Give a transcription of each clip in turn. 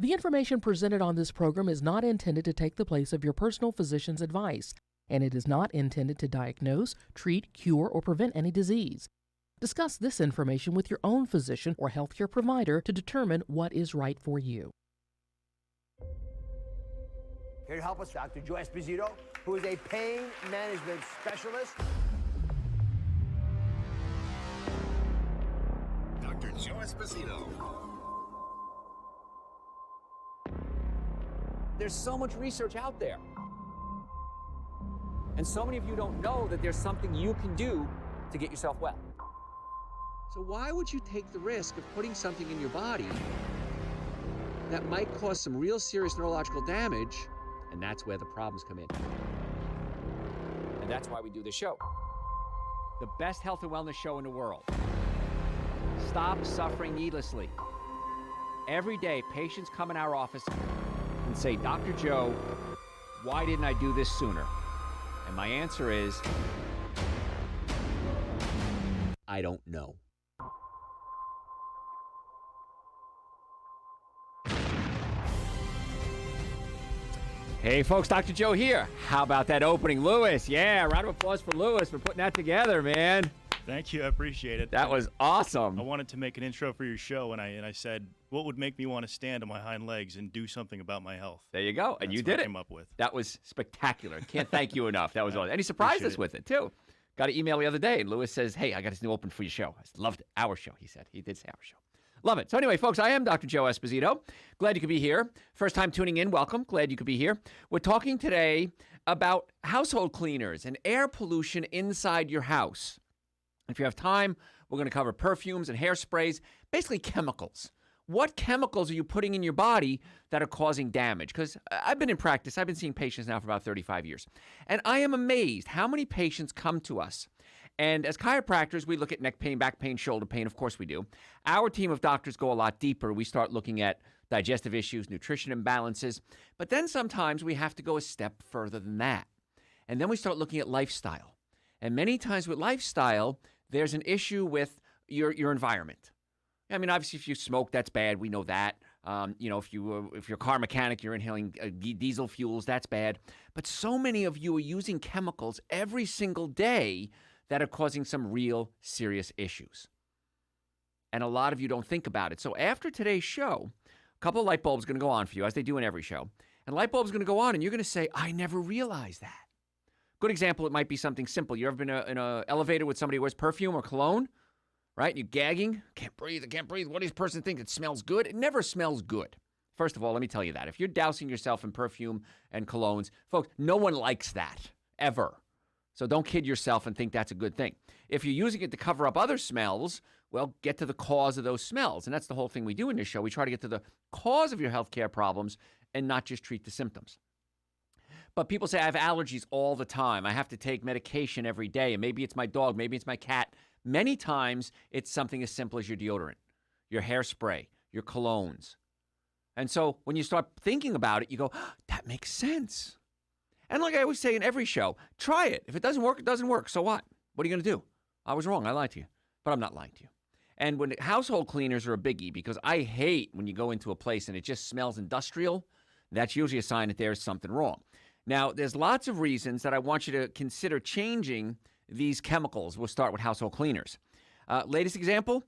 The information presented on this program is not intended to take the place of your personal physician's advice, and it is not intended to diagnose, treat, cure, or prevent any disease. Discuss this information with your own physician or healthcare provider to determine what is right for you. Here to help us, Dr. Joe Esposito, who is a pain management specialist. Dr. Joe Esposito. There's so much research out there. And so many of you don't know that there's something you can do to get yourself well. So why would you take the risk of putting something in your body that might cause some real serious neurological damage? And that's where the problems come in. And that's why we do this show. The best health and wellness show in the world. Stop suffering needlessly. Every day, patients come in our office and say, Dr. Joe, why didn't I do this sooner? And my answer is, I don't know. Hey folks, Dr. Joe here. How about that opening, Lewis? Yeah, round of applause for Lewis for putting that together, man. Thank you, I appreciate it. That was awesome. I wanted to make an intro for your show, and I said, what would make me want to stand on my hind legs and do something about my health? There you go, and That's you what did I it. came up with. That was spectacular. Can't thank you enough. That was awesome. And he surprised us with it, too. Got an email the other day, and Lewis says, hey, I got this new open for your show. I loved it. Our show, he said. He did say our show. Love it. So anyway, folks, I am Dr. Joe Esposito. Glad you could be here. First time tuning in, welcome. Glad you could be here. We're talking today about household cleaners and air pollution inside your house. If you have time, we're going to cover perfumes and hairsprays, basically chemicals. What chemicals are you putting in your body that are causing damage? Because I've been in practice. I've been seeing patients now for about 35 years. And I am amazed how many patients come to us. And as chiropractors, we look at neck pain, back pain, shoulder pain. Of course we do. Our team of doctors go a lot deeper. We start looking at digestive issues, nutrition imbalances. But then sometimes we have to go a step further than that. And then we start looking at lifestyle. And many times with lifestyle, there's an issue with your environment. I mean, obviously, if you smoke, that's bad. We know that. If you're a car mechanic, you're inhaling diesel fuels, that's bad. But so many of you are using chemicals every single day that are causing some real serious issues. And a lot of you don't think about it. So after today's show, a couple of light bulbs are going to go on for you, as they do in every show. And light bulbs are going to go on, and you're going to say, I never realized that. Good example, it might be something simple. You ever been in an elevator with somebody who wears perfume or cologne, right? You're gagging. Can't breathe. I can't breathe. What does this person think? It smells good? It never smells good. First of all, let me tell you that. If you're dousing yourself in perfume and colognes, folks, no one likes that, ever. So don't kid yourself and think that's a good thing. If you're using it to cover up other smells, well, get to the cause of those smells. And that's the whole thing we do in this show. We try to get to the cause of your healthcare problems and not just treat the symptoms. But people say, I have allergies all the time. I have to take medication every day. And maybe it's my dog. Maybe it's my cat. Many times, it's something as simple as your deodorant, your hairspray, your colognes. And so when you start thinking about it, you go, that makes sense. And like I always say in every show, try it. If it doesn't work, it doesn't work. So what? What are you going to do? I was wrong. I lied to you. But I'm not lying to you. And when household cleaners are a biggie, because I hate when you go into a place and it just smells industrial, that's usually a sign that there's something wrong. Now, there's lots of reasons that I want you to consider changing these chemicals. We'll start with household cleaners. Latest example,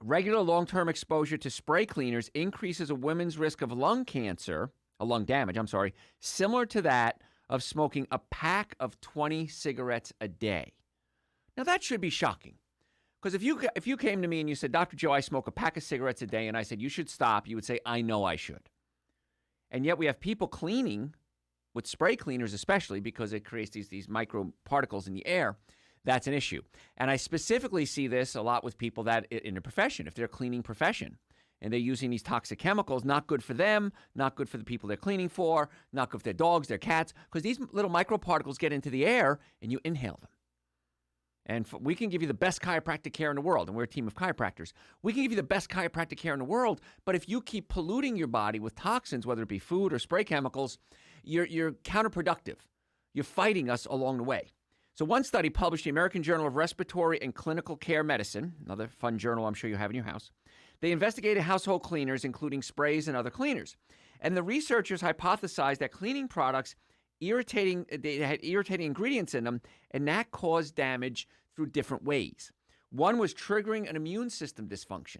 regular long-term exposure to spray cleaners increases a woman's risk of lung damage, similar to that of smoking a pack of 20 cigarettes a day. Now, that should be shocking. Because if you came to me and you said, Dr. Joe, I smoke a pack of cigarettes a day, and I said, you should stop, you would say, I know I should. And yet we have people cleaning with spray cleaners, especially because it creates these micro particles in the air. That's an issue. And I specifically see this a lot with people that in a profession, if they're a cleaning profession, and they're using these toxic chemicals, not good for them, not good for the people they're cleaning for, not good for their dogs, their cats, because these little microparticles get into the air and you inhale them. And we can give you the best chiropractic care in the world, and we're a team of chiropractors. We can give you the best chiropractic care in the world, but if you keep polluting your body with toxins, whether it be food or spray chemicals, you're counterproductive. You're fighting us along the way. So one study published in the American Journal of Respiratory and Clinical Care Medicine, another fun journal I'm sure you have in your house, They investigated household cleaners, including sprays and other cleaners. And the researchers hypothesized that cleaning products they had irritating ingredients in them, and that caused damage through different ways. One was triggering an immune system dysfunction.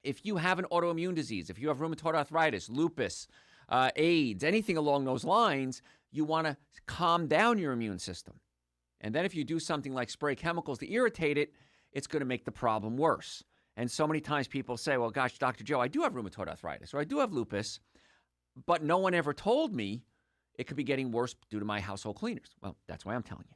If you have an autoimmune disease, if you have rheumatoid arthritis, lupus, AIDS, anything along those lines, you want to calm down your immune system. And then if you do something like spray chemicals to irritate it, it's going to make the problem worse. And so many times people say, well, gosh, Dr. Joe, I do have rheumatoid arthritis or I do have lupus, but no one ever told me it could be getting worse due to my household cleaners. Well, that's why I'm telling you.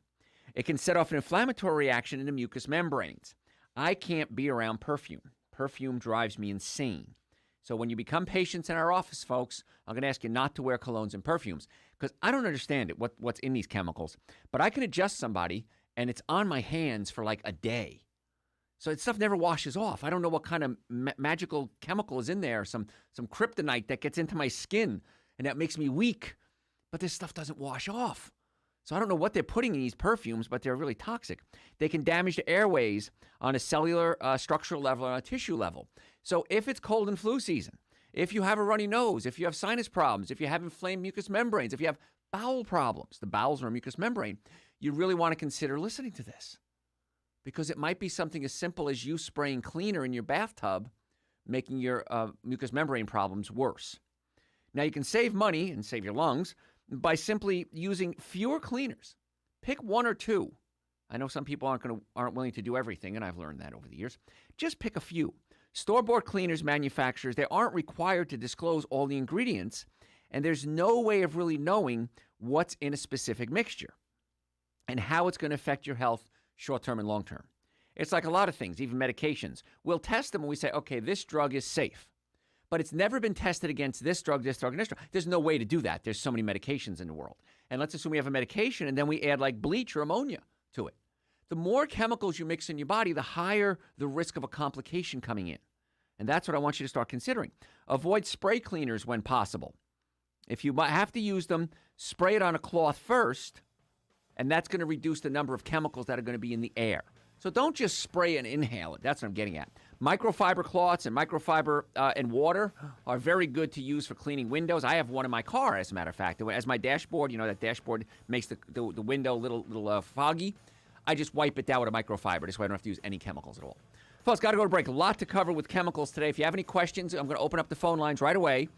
It can set off an inflammatory reaction in the mucous membranes. I can't be around perfume. Perfume drives me insane. So when you become patients in our office, folks, I'm going to ask you not to wear colognes and perfumes because I don't understand it, what's in these chemicals. But I can adjust somebody, and it's on my hands for like a day. So that stuff never washes off. I don't know what kind of magical chemical is in there, some kryptonite that gets into my skin, and that makes me weak. But this stuff doesn't wash off. So I don't know what they're putting in these perfumes, but they're really toxic. They can damage the airways on a cellular, structural level, or on a tissue level. So if it's cold and flu season, if you have a runny nose, if you have sinus problems, if you have inflamed mucous membranes, if you have bowel problems, the bowels are a mucous membrane, you really want to consider listening to this. Because it might be something as simple as you spraying cleaner in your bathtub, making your mucous membrane problems worse. Now, you can save money and save your lungs by simply using fewer cleaners. Pick one or two. I know some people aren't willing to do everything, and I've learned that over the years. Just pick a few. Store-bought cleaners manufacturers, they aren't required to disclose all the ingredients, and there's no way of really knowing what's in a specific mixture and how it's going to affect your health short-term and long-term. It's like a lot of things, even medications. We'll test them and we say, okay, this drug is safe. But it's never been tested against this drug, this drug, and this drug. There's no way to do that. There's so many medications in the world. And let's assume we have a medication and then we add like bleach or ammonia to it. The more chemicals you mix in your body, the higher the risk of a complication coming in. And that's what I want you to start considering. Avoid spray cleaners when possible. If you have to use them, spray it on a cloth first, and that's going to reduce the number of chemicals that are going to be in the air. So don't just spray and inhale it. That's what I'm getting at. Microfiber cloths and microfiber and water are very good to use for cleaning windows. I have one in my car, as a matter of fact. As my dashboard, that dashboard makes the window a little foggy. I just wipe it down with a microfiber. This way I don't have to use any chemicals at all. Folks, got to go to break. A lot to cover with chemicals today. If you have any questions, I'm going to open up the phone lines right away.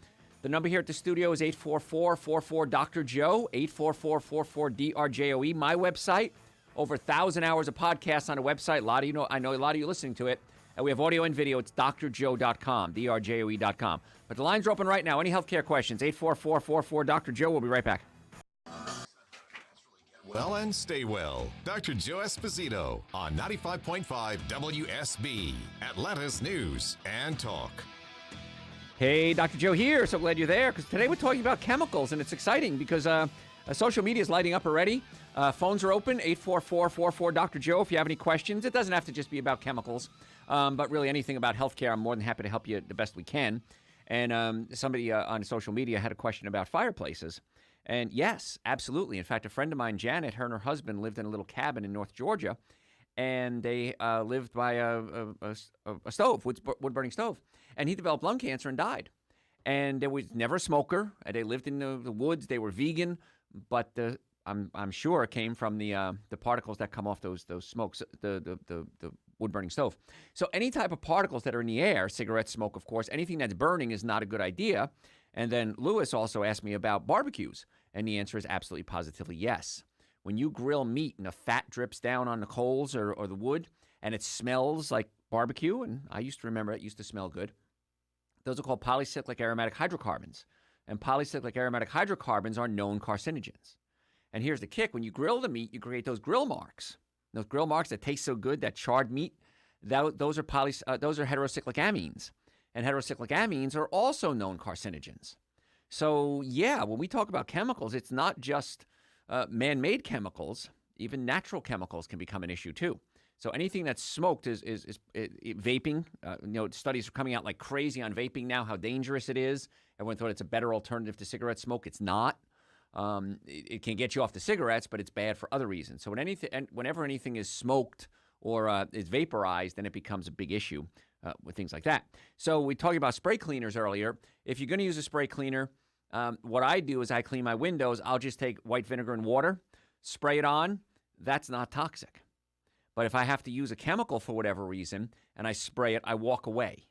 The number here at the studio is 844-44-DR-JOE, 844-44-DRJOE. My website, over 1,000 hours of podcasts on the website. I know a lot of you listening to it. And we have audio and video. It's drjoe.com, drjoe.com. But the lines are open right now. Any healthcare questions, 844-44-DR-JOE. We'll be right back. Well and stay well. Dr. Joe Esposito on 95.5 WSB, Atlanta's News and Talk. Hey, Dr. Joe here. So glad you're there, because today we're talking about chemicals, and it's exciting because social media is lighting up already. Phones are open, 844-44-DR-JOE. If you have any questions, it doesn't have to just be about chemicals, but really anything about healthcare. I'm more than happy to help you the best we can. And somebody on social media had a question about fireplaces. And yes, absolutely. In fact, a friend of mine, Janet, her and her husband lived in a little cabin in North Georgia, and they lived by a stove, wood-burning stove. And he developed lung cancer and died. And there was never a smoker. They lived in the woods. They were vegan, but I'm sure it came from the particles that come off those smokes, the wood-burning stove. So any type of particles that are in the air, cigarette smoke, of course, anything that's burning is not a good idea. And then Lewis also asked me about barbecues, and the answer is absolutely positively yes. When you grill meat and the fat drips down on the coals or the wood, and it smells like barbecue, and I used to remember it used to smell good, those are called polycyclic aromatic hydrocarbons. And polycyclic aromatic hydrocarbons are known carcinogens. And here's the kick. When you grill the meat, you create those grill marks. Those grill marks that taste so good, that charred meat, those are heterocyclic amines. And heterocyclic amines are also known carcinogens. So, yeah, when we talk about chemicals, it's not just man-made chemicals. Even natural chemicals can become an issue, too. So anything that's smoked is vaping. Studies are coming out like crazy on vaping now, how dangerous it is. Everyone thought it's a better alternative to cigarette smoke. It's not. It can get you off the cigarettes, but it's bad for other reasons. So whenever anything is smoked or is vaporized, then it becomes a big issue with things like that. So we talked about spray cleaners earlier. If you're going to use a spray cleaner, what I do is I clean my windows. I'll just take white vinegar and water, spray it on. That's not toxic. But if I have to use a chemical for whatever reason and I spray it, I walk away,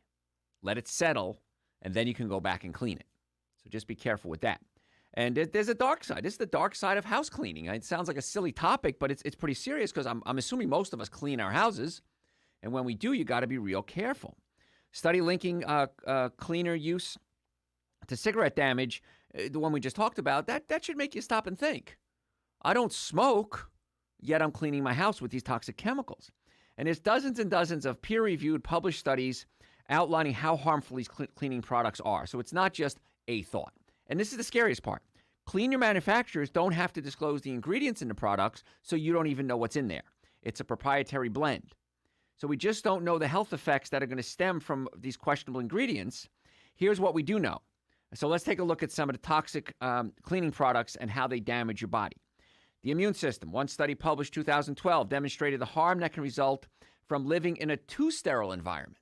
let it settle, and then you can go back and clean it. So just be careful with that. And there's a dark side. This is the dark side of house cleaning. It sounds like a silly topic, but it's pretty serious because I'm assuming most of us clean our houses. And when we do, you got to be real careful. Study linking cleaner use to cigarette damage, the one we just talked about, that should make you stop and think. I don't smoke, yet I'm cleaning my house with these toxic chemicals. And there's dozens and dozens of peer-reviewed published studies outlining how harmful these cleaning products are. So it's not just a thought. And this is the scariest part. Cleaner manufacturers don't have to disclose the ingredients in the products, so you don't even know what's in there. It's a proprietary blend. So we just don't know the health effects that are going to stem from these questionable ingredients. Here's what we do know. So let's take a look at some of the toxic cleaning products and how they damage your body. The immune system. One study published 2012 demonstrated the harm that can result from living in a too sterile environment.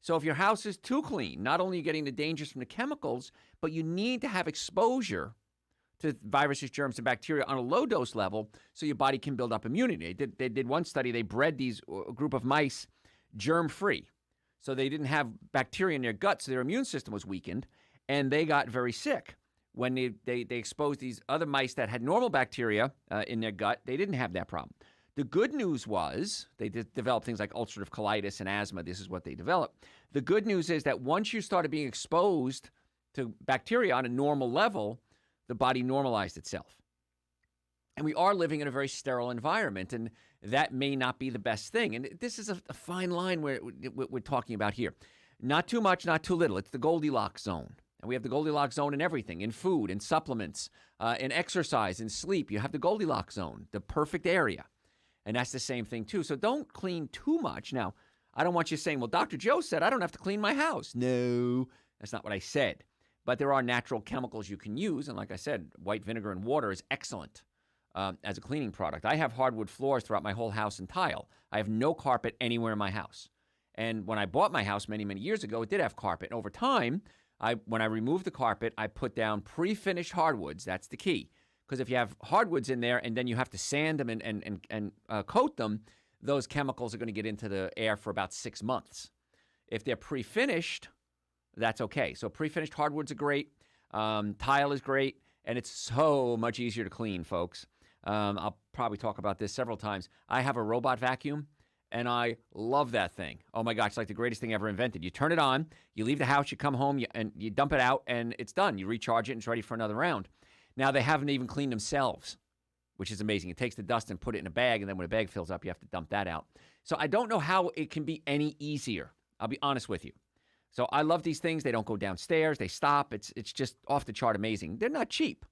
So if your house is too clean, not only are you getting the dangers from the chemicals, but you need to have exposure to viruses, germs, and bacteria on a low dose level so your body can build up immunity. They did one study. They bred these group of mice germ-free. So they didn't have bacteria in their gut, so their immune system was weakened, and they got very sick. When they exposed these other mice that had normal bacteria in their gut, they didn't have that problem. The good news was they developed things like ulcerative colitis and asthma. This is what they developed. The good news is that once you started being exposed to bacteria on a normal level, the body normalized itself. And we are living in a very sterile environment, and that may not be the best thing. And this is a fine line we're talking about here. Not too much, not too little. It's the Goldilocks zone. And we have the Goldilocks zone in everything, in food, in supplements, in exercise, in sleep. You have the Goldilocks zone, the perfect area. And that's the same thing, too. So don't clean too much. Now, I don't want you saying, well, Dr. Joe said I don't have to clean my house. No, that's not what I said. But there are natural chemicals you can use. And like I said, white vinegar and water is excellent as a cleaning product. I have hardwood floors throughout my whole house and tile. I have no carpet anywhere in my house. And when I bought my house many, many years ago, it did have carpet. And over time, when I removed the carpet, I put down pre-finished hardwoods. That's the key. Because if you have hardwoods in there and then you have to sand them and coat them, those chemicals are going to get into the air for about 6 months. If they're pre-finished, that's okay. So pre-finished hardwoods are great. Tile is great. And it's so much easier to clean, folks. I'll probably talk about this several times. I have a robot vacuum, and I love that thing. Oh, my gosh, it's like the greatest thing ever invented. You turn it on, you leave the house, you come home, and you dump it out, and it's done. You recharge it, and it's ready for another round. Now, they haven't even cleaned themselves, which is amazing. It takes the dust and put it in a bag, and then when a bag fills up, you have to dump that out. So I don't know how it can be any easier. I'll be honest with you. So I love these things. They don't go downstairs. They stop. It's just off the chart amazing. They're not cheap.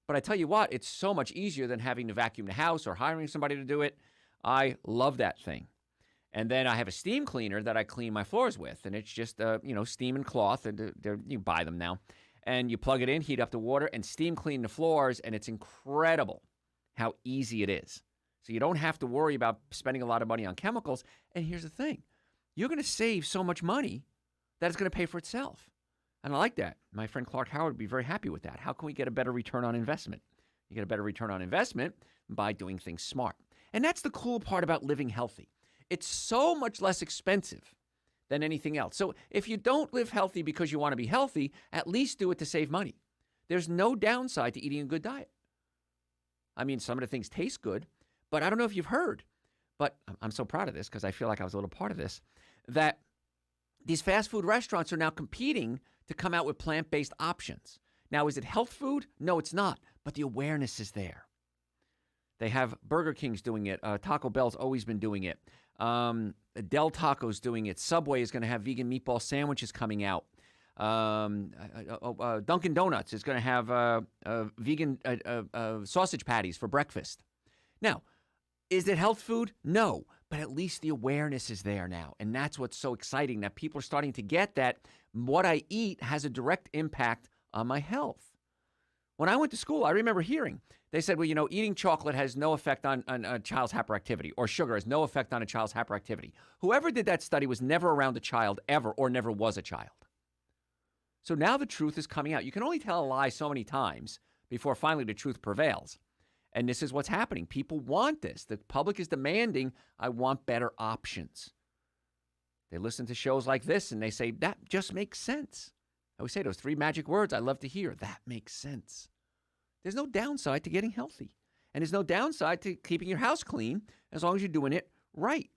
But I tell you what, it's so much easier than having to vacuum the house or hiring somebody to do it. I love that thing. And then I have a steam cleaner that I clean my floors with, and it's just steam and cloth, and you buy them now. And you plug it in, heat up the water, and steam clean the floors, and it's incredible how easy it is. So you don't have to worry about spending a lot of money on chemicals. And here's the thing. You're going to save so much money that it's going to pay for itself. And I like that. My friend Clark Howard would be very happy with that. How can we get a better return on investment? You get a better return on investment by doing things smart. And that's the cool part about living healthy. It's so much less expensive than anything else. So if you don't live healthy because you want to be healthy, at least do it to save money. There's no downside to eating a good diet. I mean, some of the things taste good, but I don't know if you've heard, but I'm so proud of this because I feel like I was a little part of this, that these fast food restaurants are now competing to come out with plant-based options. Now, is it health food? No, it's not, but the awareness is there. They have Burger King's doing it. Taco Bell's always been doing it. Del Taco's doing it. Subway is going to have vegan meatball sandwiches coming out. Dunkin' Donuts is going to have vegan sausage patties for breakfast. Now, is it health food? No, but at least the awareness is there now. And that's what's so exciting, that people are starting to get that what I eat has a direct impact on my health. When I went to school, I remember hearing, they said, well, eating chocolate has no effect on a child's hyperactivity, or sugar has no effect on a child's hyperactivity. Whoever did that study was never around a child ever, or never was a child. So now the truth is coming out. You can only tell a lie so many times before finally the truth prevails. And this is what's happening. People want this. The public is demanding, I want better options. They listen to shows like this and they say, that just makes sense. I always say those 3 magic words I love to hear. That makes sense. There's no downside to getting healthy. And there's no downside to keeping your house clean as long as you're doing it right.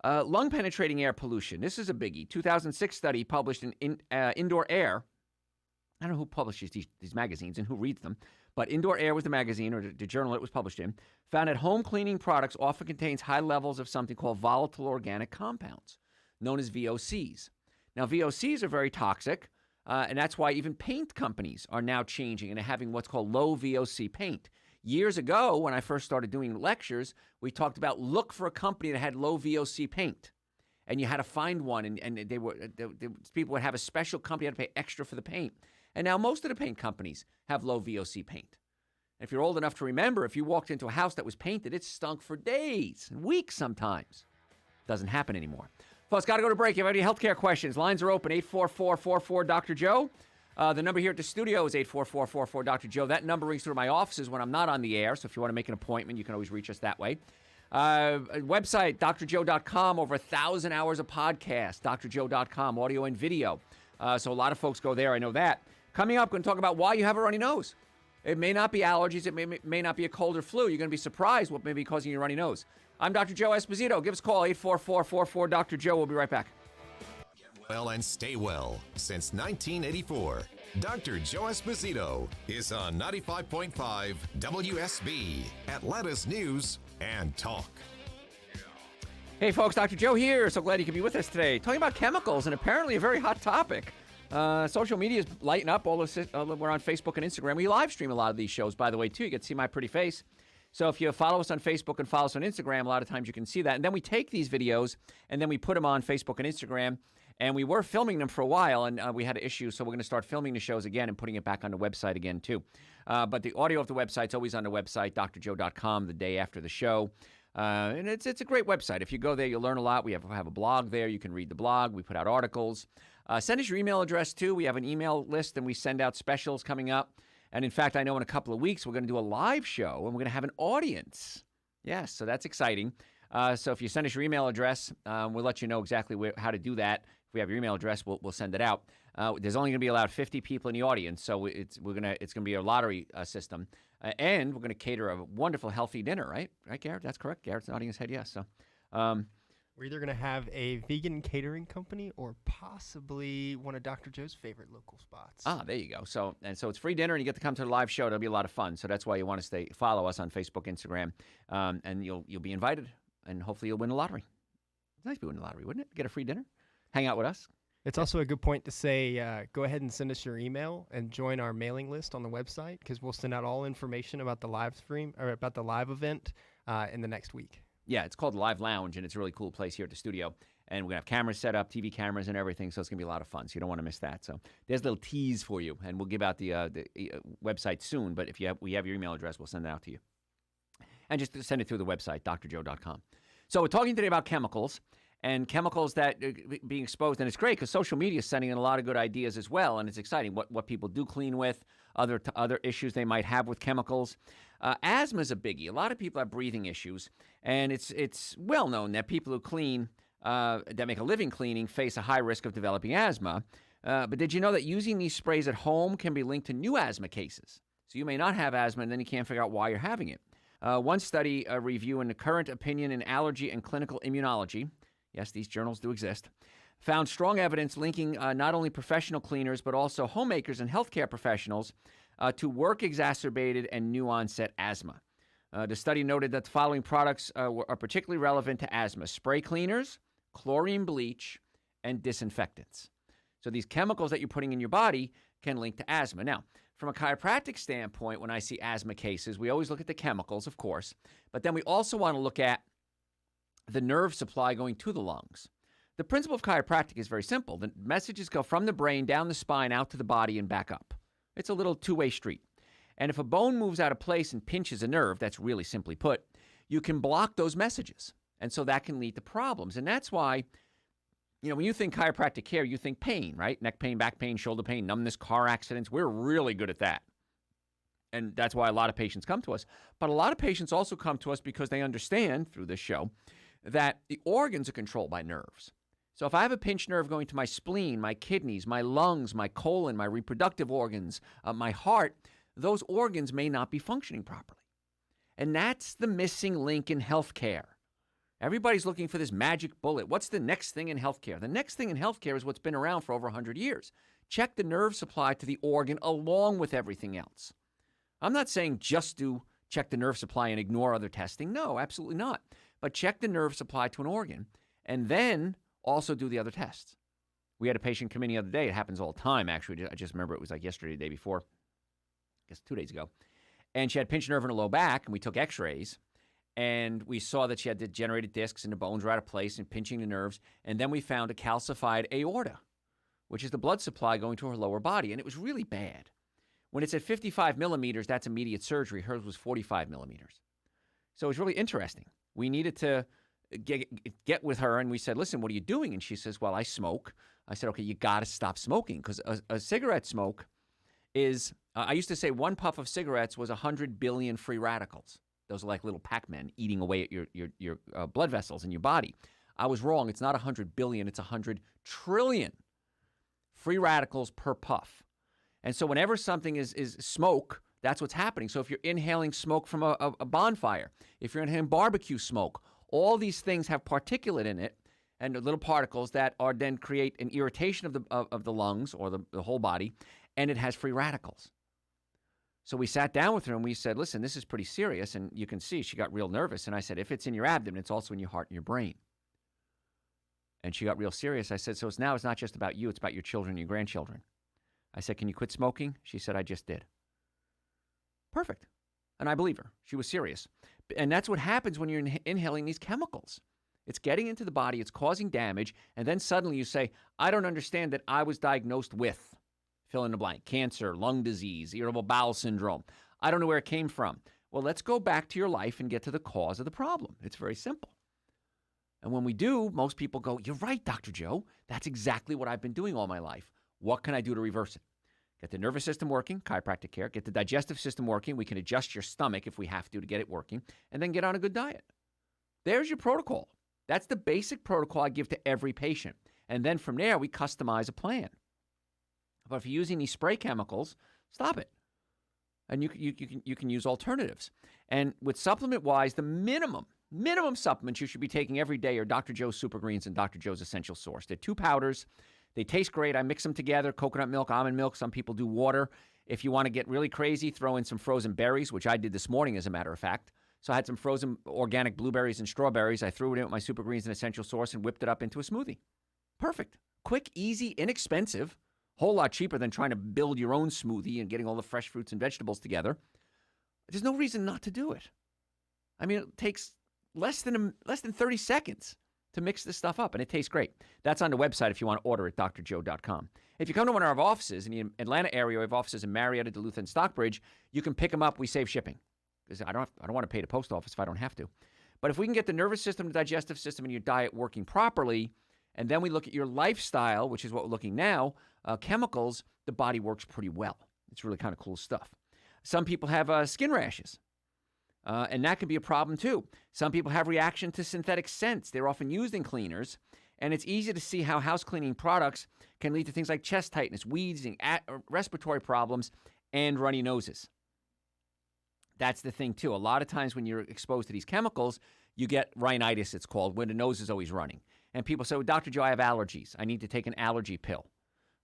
Lung penetrating air pollution. This is a biggie. 2006 study published in Indoor Air. I don't know who publishes these magazines and who reads them, but Indoor Air was the magazine or the journal it was published in, found that home cleaning products often contains high levels of something called volatile organic compounds, known as VOCs. Now, VOCs are very toxic, and that's why even paint companies are now changing and having what's called low VOC paint. Years ago, when I first started doing lectures, we talked about look for a company that had low VOC paint. And you had to find one, and people would have a special company, had to pay extra for the paint. And now most of the paint companies have low VOC paint. And if you're old enough to remember, if you walked into a house that was painted, it stunk for days and weeks sometimes. Doesn't happen anymore. Folks, got to go to break. If you have any healthcare questions, lines are open, 844-44-Dr. Joe. The number here at the studio is 844-44-Dr. Joe. That number rings through my offices when I'm not on the air, so if you want to make an appointment, you can always reach us that way. Website, drjoe.com, over 1,000 hours of podcast, drjoe.com, audio and video. So a lot of folks go there, I know that. Coming up, we're going to talk about why you have a runny nose. It may not be allergies. It may not be a cold or flu. You're going to be surprised what may be causing your runny nose. I'm Dr. Joe Esposito. Give us a call, 844-44-Dr. Joe. We'll be right back. Well and stay well since 1984. Dr. Joe Esposito is on 95.5 WSB, Atlanta's News and Talk. Hey, folks, Dr. Joe here. So glad you could be with us today. Talking about chemicals and apparently a very hot topic. Social media is lighting up. We're on Facebook and Instagram. We live stream a lot of these shows, by the way, too. You get to see my pretty face. So if you follow us on Facebook and follow us on Instagram, a lot of times you can see that. And then we take these videos and then we put them on Facebook and Instagram. And we were filming them for a while, and we had issues, so we're going to start filming the shows again and putting it back on the website again, too. But the audio of the website's always on the website, drjoe.com, the day after the show. And it's a great website. If you go there, you'll learn a lot. We have a blog there. You can read the blog. We put out articles. Send us your email address, too. We have an email list, and we send out specials coming up. And, in fact, I know in a couple of weeks we're going to do a live show, and we're going to have an audience. Yes, so that's exciting. So if you send us your email address, we'll let you know exactly how to do that. If we have your email address, we'll send it out. There's only going to be allowed 50 people in the audience, so it's going to be a lottery system, and we're going to cater a wonderful, healthy dinner, right? Right, Garrett? That's correct. Garrett's nodding his head yes. So, we're either going to have a vegan catering company or possibly one of Dr. Joe's favorite local spots. There you go. So it's free dinner, and you get to come to the live show. It'll be a lot of fun. So that's why you want to follow us on Facebook, Instagram, and you'll be invited, and hopefully you'll win the lottery. It's nice to win the lottery, wouldn't it? Get a free dinner. Hang out with us. It's also a good point to say, go ahead and send us your email and join our mailing list on the website, because we'll send out all information about the live stream or about the live event in the next week. Yeah, it's called Live Lounge, and it's a really cool place here at the studio. And we're going to have cameras set up, TV cameras and everything, so it's going to be a lot of fun. So you don't want to miss that. So there's a little tease for you, and we'll give out the website soon. But if we have your email address, we'll send it out to you. And just send it through the website, drjoe.com. So we're talking today about chemicals. And chemicals that are being exposed. And it's great because social media is sending in a lot of good ideas as well. And it's exciting what people do clean with, other issues they might have with chemicals. Asthma is a biggie. A lot of people have breathing issues. And it's well known that people who clean, that make a living cleaning, face a high risk of developing asthma. But did you know that using these sprays at home can be linked to new asthma cases? So you may not have asthma and then you can't figure out why you're having it. One study review in the Current Opinion in Allergy and Clinical Immunology, yes, these journals do exist, found strong evidence linking not only professional cleaners, but also homemakers and healthcare professionals to work-exacerbated and new-onset asthma. The study noted that the following products are particularly relevant to asthma: spray cleaners, chlorine bleach, and disinfectants. So these chemicals that you're putting in your body can link to asthma. Now, from a chiropractic standpoint, when I see asthma cases, we always look at the chemicals, of course, but then we also want to look at the nerve supply going to the lungs. The principle of chiropractic is very simple. The messages go from the brain, down the spine, out to the body, and back up. It's a little two-way street. And if a bone moves out of place and pinches a nerve, that's really simply put, you can block those messages. And so that can lead to problems. And that's why, when you think chiropractic care, you think pain, right? Neck pain, back pain, shoulder pain, numbness, car accidents. We're really good at that. And that's why a lot of patients come to us. But a lot of patients also come to us because they understand through this show that the organs are controlled by nerves. So if I have a pinched nerve going to my spleen, my kidneys, my lungs, my colon, my reproductive organs, my heart, those organs may not be functioning properly. And that's the missing link in healthcare. Everybody's looking for this magic bullet. What's the next thing in healthcare? The next thing in healthcare is what's been around for over 100 years. Check the nerve supply to the organ along with everything else. I'm not saying just check the nerve supply and ignore other testing. No, absolutely not. But check the nerve supply to an organ and then also do the other tests. We had a patient come in the other day. It happens all the time, actually. I just remember it was like yesterday, the day before. I guess 2 days ago. And she had pinched nerve in her low back, and we took x-rays. And we saw that she had degenerated discs and the bones were out of place and pinching the nerves. And then we found a calcified aorta, which is the blood supply going to her lower body. And it was really bad. When it's at 55 millimeters, that's immediate surgery. Hers was 45 millimeters. So it was really interesting. We needed to get with her, and we said, listen, what are you doing? And she says, well, I smoke. I said, okay, you got to stop smoking, because a cigarette smoke is, I used to say one puff of cigarettes was 100 billion free radicals. Those are like little Pac-Men eating away at your blood vessels in your body. I was wrong. It's not 100 billion. It's 100 trillion free radicals per puff. And so whenever something is smoke, that's what's happening. So if you're inhaling smoke from a bonfire, if you're inhaling barbecue smoke, all these things have particulate in it and little particles that are then create an irritation of the lungs or the whole body, and it has free radicals. So we sat down with her and we said, listen, this is pretty serious. And you can see she got real nervous. And I said, if it's in your abdomen, it's also in your heart and your brain. And she got real serious. I said, so it's not just about you. It's about your children and your grandchildren. I said, can you quit smoking? She said, I just did. Perfect. And I believe her. She was serious. And that's what happens when you're inhaling these chemicals. It's getting into the body. It's causing damage. And then suddenly you say, I don't understand that I was diagnosed with fill in the blank, cancer, lung disease, irritable bowel syndrome. I don't know where it came from. Well, let's go back to your life and get to the cause of the problem. It's very simple. And when we do, most people go, you're right, Dr. Joe. That's exactly what I've been doing all my life. What can I do to reverse it? Get the nervous system working, chiropractic care. Get the digestive system working. We can adjust your stomach if we have to get it working. And then get on a good diet. There's your protocol. That's the basic protocol I give to every patient. And then from there, we customize a plan. But if you're using these spray chemicals, stop it. And you can use alternatives. And with supplement-wise, the minimum supplements you should be taking every day are Dr. Joe's Super Greens and Dr. Joe's Essential Source. They're 2 powders. They taste great. I mix them together, coconut milk, almond milk. Some people do water. If you want to get really crazy, throw in some frozen berries, which I did this morning, as a matter of fact. So I had some frozen organic blueberries and strawberries. I threw it in with my Super Greens and Essential Source and whipped it up into a smoothie. Perfect. Quick, easy, inexpensive. Whole lot cheaper than trying to build your own smoothie and getting all the fresh fruits and vegetables together. There's no reason not to do it. I mean, it takes less than 30 seconds to mix this stuff up, and it tastes great. That's on the website if you want to order it, drjoe.com. If you come to one of our offices in the Atlanta area, we have offices in Marietta, Duluth, and Stockbridge, you can pick them up. We save shipping because I don't want to pay the post office if I don't have to. But if we can get the nervous system, the digestive system, and your diet working properly, and then we look at your lifestyle, which is what we're looking now, chemicals, the body works pretty well. It's really kind of cool stuff. Some people have skin rashes, and that can be a problem too. Some people have reaction to synthetic scents. They're often used in cleaners, and it's easy to see how house cleaning products can lead to things like chest tightness, wheezing, respiratory problems, and runny noses. That's the thing too. A lot of times when you're exposed to these chemicals, you get rhinitis, it's called, when the nose is always running. And people say, well, Dr. Joe, I have allergies. I need to take an allergy pill.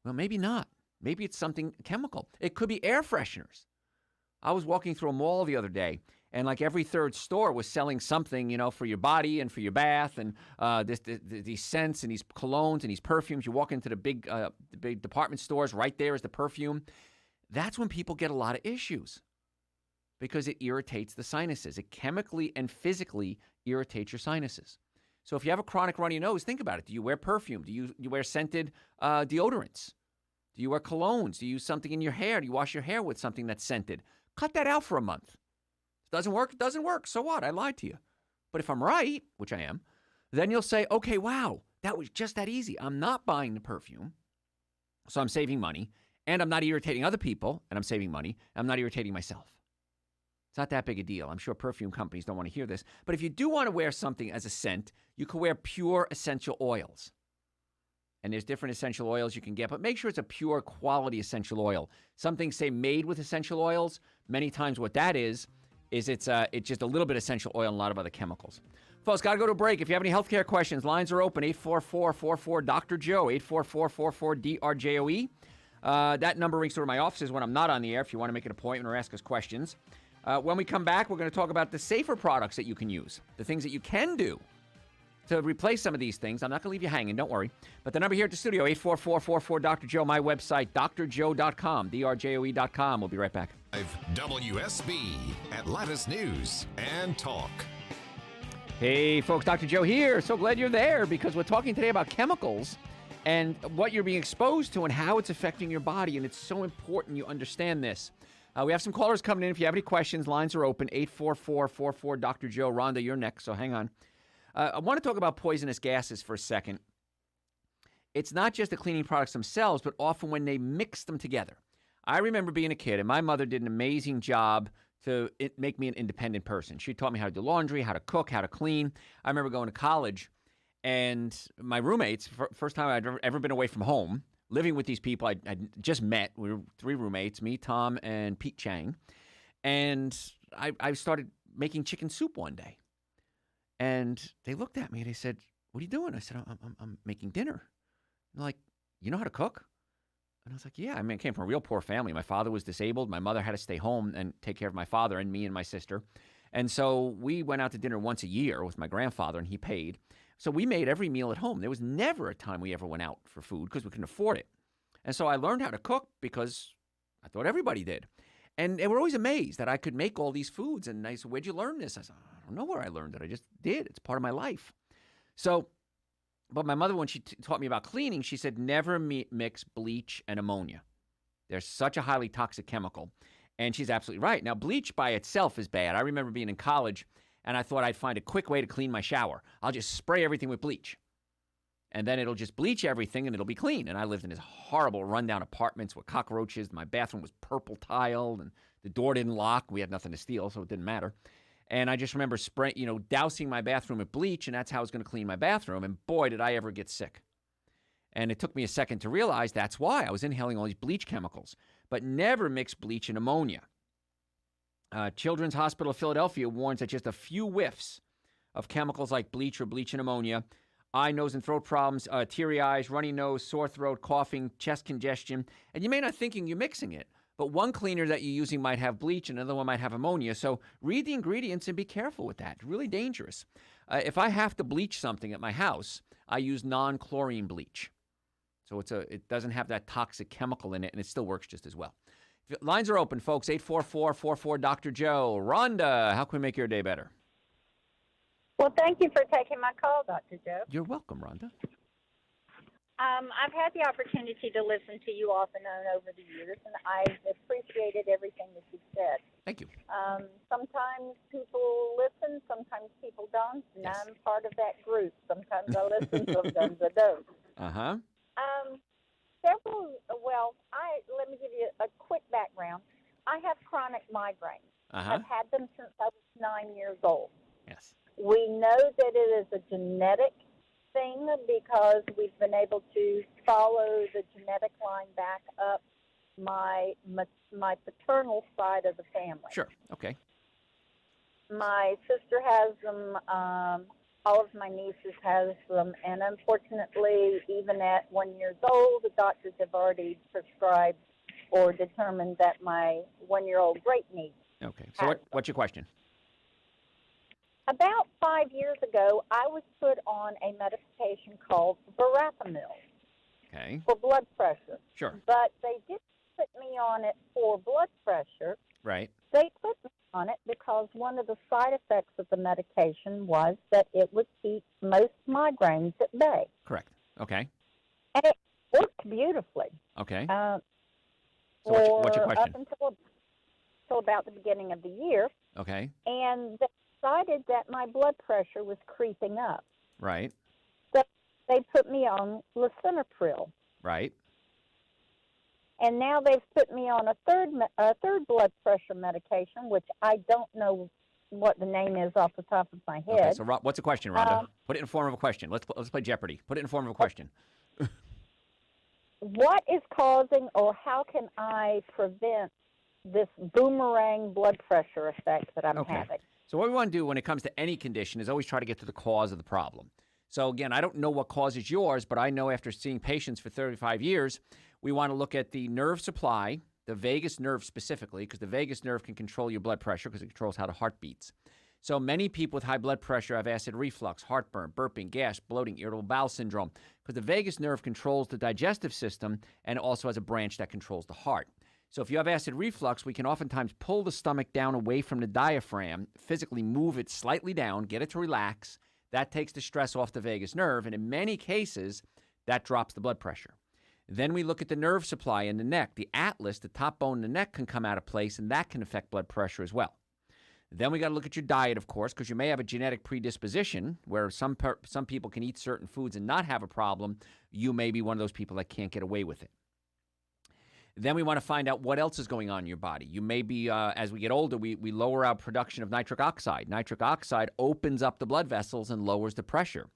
Well, maybe not. Maybe it's something chemical. It could be air fresheners. I was walking through a mall the other day, and like every third store was selling something, for your body and for your bath, and these scents and these colognes and these perfumes. You walk into the big department stores, right there is the perfume. That's when people get a lot of issues because it irritates the sinuses. It chemically and physically irritates your sinuses. So if you have a chronic runny nose, think about it. Do you wear perfume? Do you wear scented deodorants? Do you wear colognes? Do you use something in your hair? Do you wash your hair with something that's scented? cut that out for a month. Doesn't work? It doesn't work. So what? I lied to you. But if I'm right, which I am, then you'll say, okay, wow, that was just that easy. I'm not buying the perfume, so I'm saving money, and I'm not irritating other people, and I'm saving money, and I'm not irritating myself. It's not that big a deal. I'm sure perfume companies don't want to hear this. But if you do want to wear something as a scent, you can wear pure essential oils. And there's different essential oils you can get, but make sure it's a pure quality essential oil. Some things say made with essential oils. Many times what that is it's just a little bit of essential oil and a lot of other chemicals. Folks, got to go to a break. If you have any healthcare questions, lines are open, 844-44-DR-JOE, 844-44-DRJOE. That number rings through my offices when I'm not on the air if you want to make an appointment or ask us questions. When we come back, we're going to talk about the safer products that you can use, the things that you can do to replace some of these things. I'm not going to leave you hanging, don't worry. But the number here at the studio, 844-44-DR-JOE, my website, drjoe.com, drjoe.com. We'll be right back. WSB, Atlanta's News and Talk. Hey, folks, Dr. Joe here. So glad you're there because we're talking today about chemicals and what you're being exposed to and how it's affecting your body. And it's so important you understand this. We have some callers coming in. If you have any questions, lines are open, 844-44-DR-JOE. Rhonda, you're next, so hang on. I want to talk about poisonous gases for a second. It's not just the cleaning products themselves, but often when they mix them together. I remember being a kid, and my mother did an amazing job to make me an independent person. She taught me how to do laundry, how to cook, how to clean. I remember going to college, and my roommates, first time I'd ever been away from home, living with these people I'd just met. We were 3 roommates, me, Tom, and Pete Chang. And I started making chicken soup one day. And they looked at me and they said, "What are you doing?" I said, I'm making dinner. And they're like, "You know how to cook?" And I was like, "Yeah." I mean, I came from a real poor family. My father was disabled. My mother had to stay home and take care of my father and me and my sister. And so we went out to dinner once a year with my grandfather, and he paid. So we made every meal at home. There was never a time we ever went out for food because we couldn't afford it. And so I learned how to cook because I thought everybody did. And they were always amazed that I could make all these foods. And I said, "Where'd you learn this?" I said, "I don't know where I learned it. I just did. It's part of my life." So, but my mother, when she taught me about cleaning, she said, never mix bleach and ammonia. They're such a highly toxic chemical. And she's absolutely right. Now, bleach by itself is bad. I remember being in college, and I thought I'd find a quick way to clean my shower. I'll just spray everything with bleach. And then it'll just bleach everything, and it'll be clean. And I lived in this horrible rundown apartments with cockroaches. My bathroom was purple tiled, and the door didn't lock. We had nothing to steal, so it didn't matter. And I just remember dousing my bathroom with bleach, and that's how I was going to clean my bathroom. And boy, did I ever get sick. And it took me a second to realize that's why I was inhaling all these bleach chemicals. But never mix bleach and ammonia. Children's Hospital of Philadelphia warns that just a few whiffs of chemicals like bleach or bleach and ammonia, eye, nose, and throat problems, teary eyes, runny nose, sore throat, coughing, chest congestion. And you may not thinking you're mixing it, but one cleaner that you're using might have bleach and another one might have ammonia. So read the ingredients and be careful with that. It's really dangerous. If I have to bleach something at my house, I use non-chlorine bleach. So it doesn't have that toxic chemical in it, and it still works just as well. Lines are open, folks, 844-44-DR-JOE. Rhonda, how can we make your day better? Well, thank you for taking my call, Dr. Joe. You're welcome, Rhonda. I've had the opportunity to listen to you off and on over the years, and I've appreciated everything that you've said. Thank you. Sometimes people listen, sometimes people don't, and Yes. I'm part of that group. Sometimes I listen, sometimes I don't. Uh-huh. Let me give you a quick background. I have chronic migraines. Uh-huh. I've had them since I was 9 years old. Yes. We know that it is a genetic thing because we've been able to follow the genetic line back up my paternal side of the family. Sure. Okay. My sister has them. All of my nieces has them, and unfortunately, even at 1 year old, the doctors have already prescribed or determined that my 1-year-old great niece. Okay. So what's your question? About 5 years ago, I was put on a medication called Verapamil Okay. for blood pressure. Sure. But they didn't put me on it for blood pressure. Right. They put me on it because one of the side effects of the medication was that it would keep most migraines at bay. Correct. Okay. And it worked beautifully. Okay. So what's your question? until about the beginning of the year, Okay. and they decided that my blood pressure was creeping up. Right. So they put me on lisinopril. Right. And now they've put me on a third blood pressure medication, which I don't know what the name is off the top of my head. Okay. So what's the question, Rhonda? Put it in form of a question. Let's play Jeopardy. Put it in form of a question. What is causing, or how can I prevent this boomerang blood pressure effect that I'm having? So what we want to do when it comes to any condition is always try to get to the cause of the problem. So again, I don't know what causes yours, but I know after seeing patients for 35 years, we want to look at the nerve supply, the vagus nerve specifically, because the vagus nerve can control your blood pressure because it controls how the heart beats. So many people with high blood pressure have acid reflux, heartburn, burping, gas, bloating, irritable bowel syndrome, because the vagus nerve controls the digestive system and also has a branch that controls the heart. So if you have acid reflux, we can oftentimes pull the stomach down away from the diaphragm, physically move it slightly down, get it to relax. That takes the stress off the vagus nerve, and in many cases, that drops the blood pressure. Then we look at the nerve supply in the neck. The atlas, the top bone in the neck, can come out of place, and that can affect blood pressure as well. Then we got to look at your diet, of course, because you may have a genetic predisposition where some people can eat certain foods and not have a problem. You may be one of those people that can't get away with it. Then we want to find out what else is going on in your body. You may be, as we get older, we lower our production of nitric oxide. Nitric oxide opens up the blood vessels and lowers the pressure.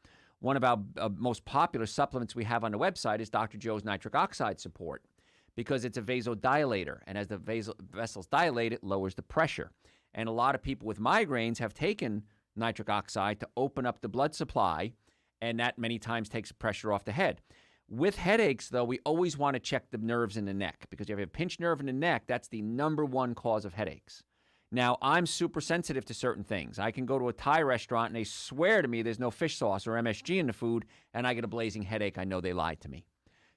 One of our most popular supplements we have on the website is Dr. Joe's Nitric Oxide Support, because it's a vasodilator. And as the vessels dilate, it lowers the pressure. And a lot of people with migraines have taken nitric oxide to open up the blood supply, and that many times takes pressure off the head. With headaches, though, we always want to check the nerves in the neck, because if you have a pinched nerve in the neck, that's the number one cause of headaches. Now, I'm super sensitive to certain things. I can go to a Thai restaurant and they swear to me there's no fish sauce or MSG in the food, and I get a blazing headache. I know they lied to me.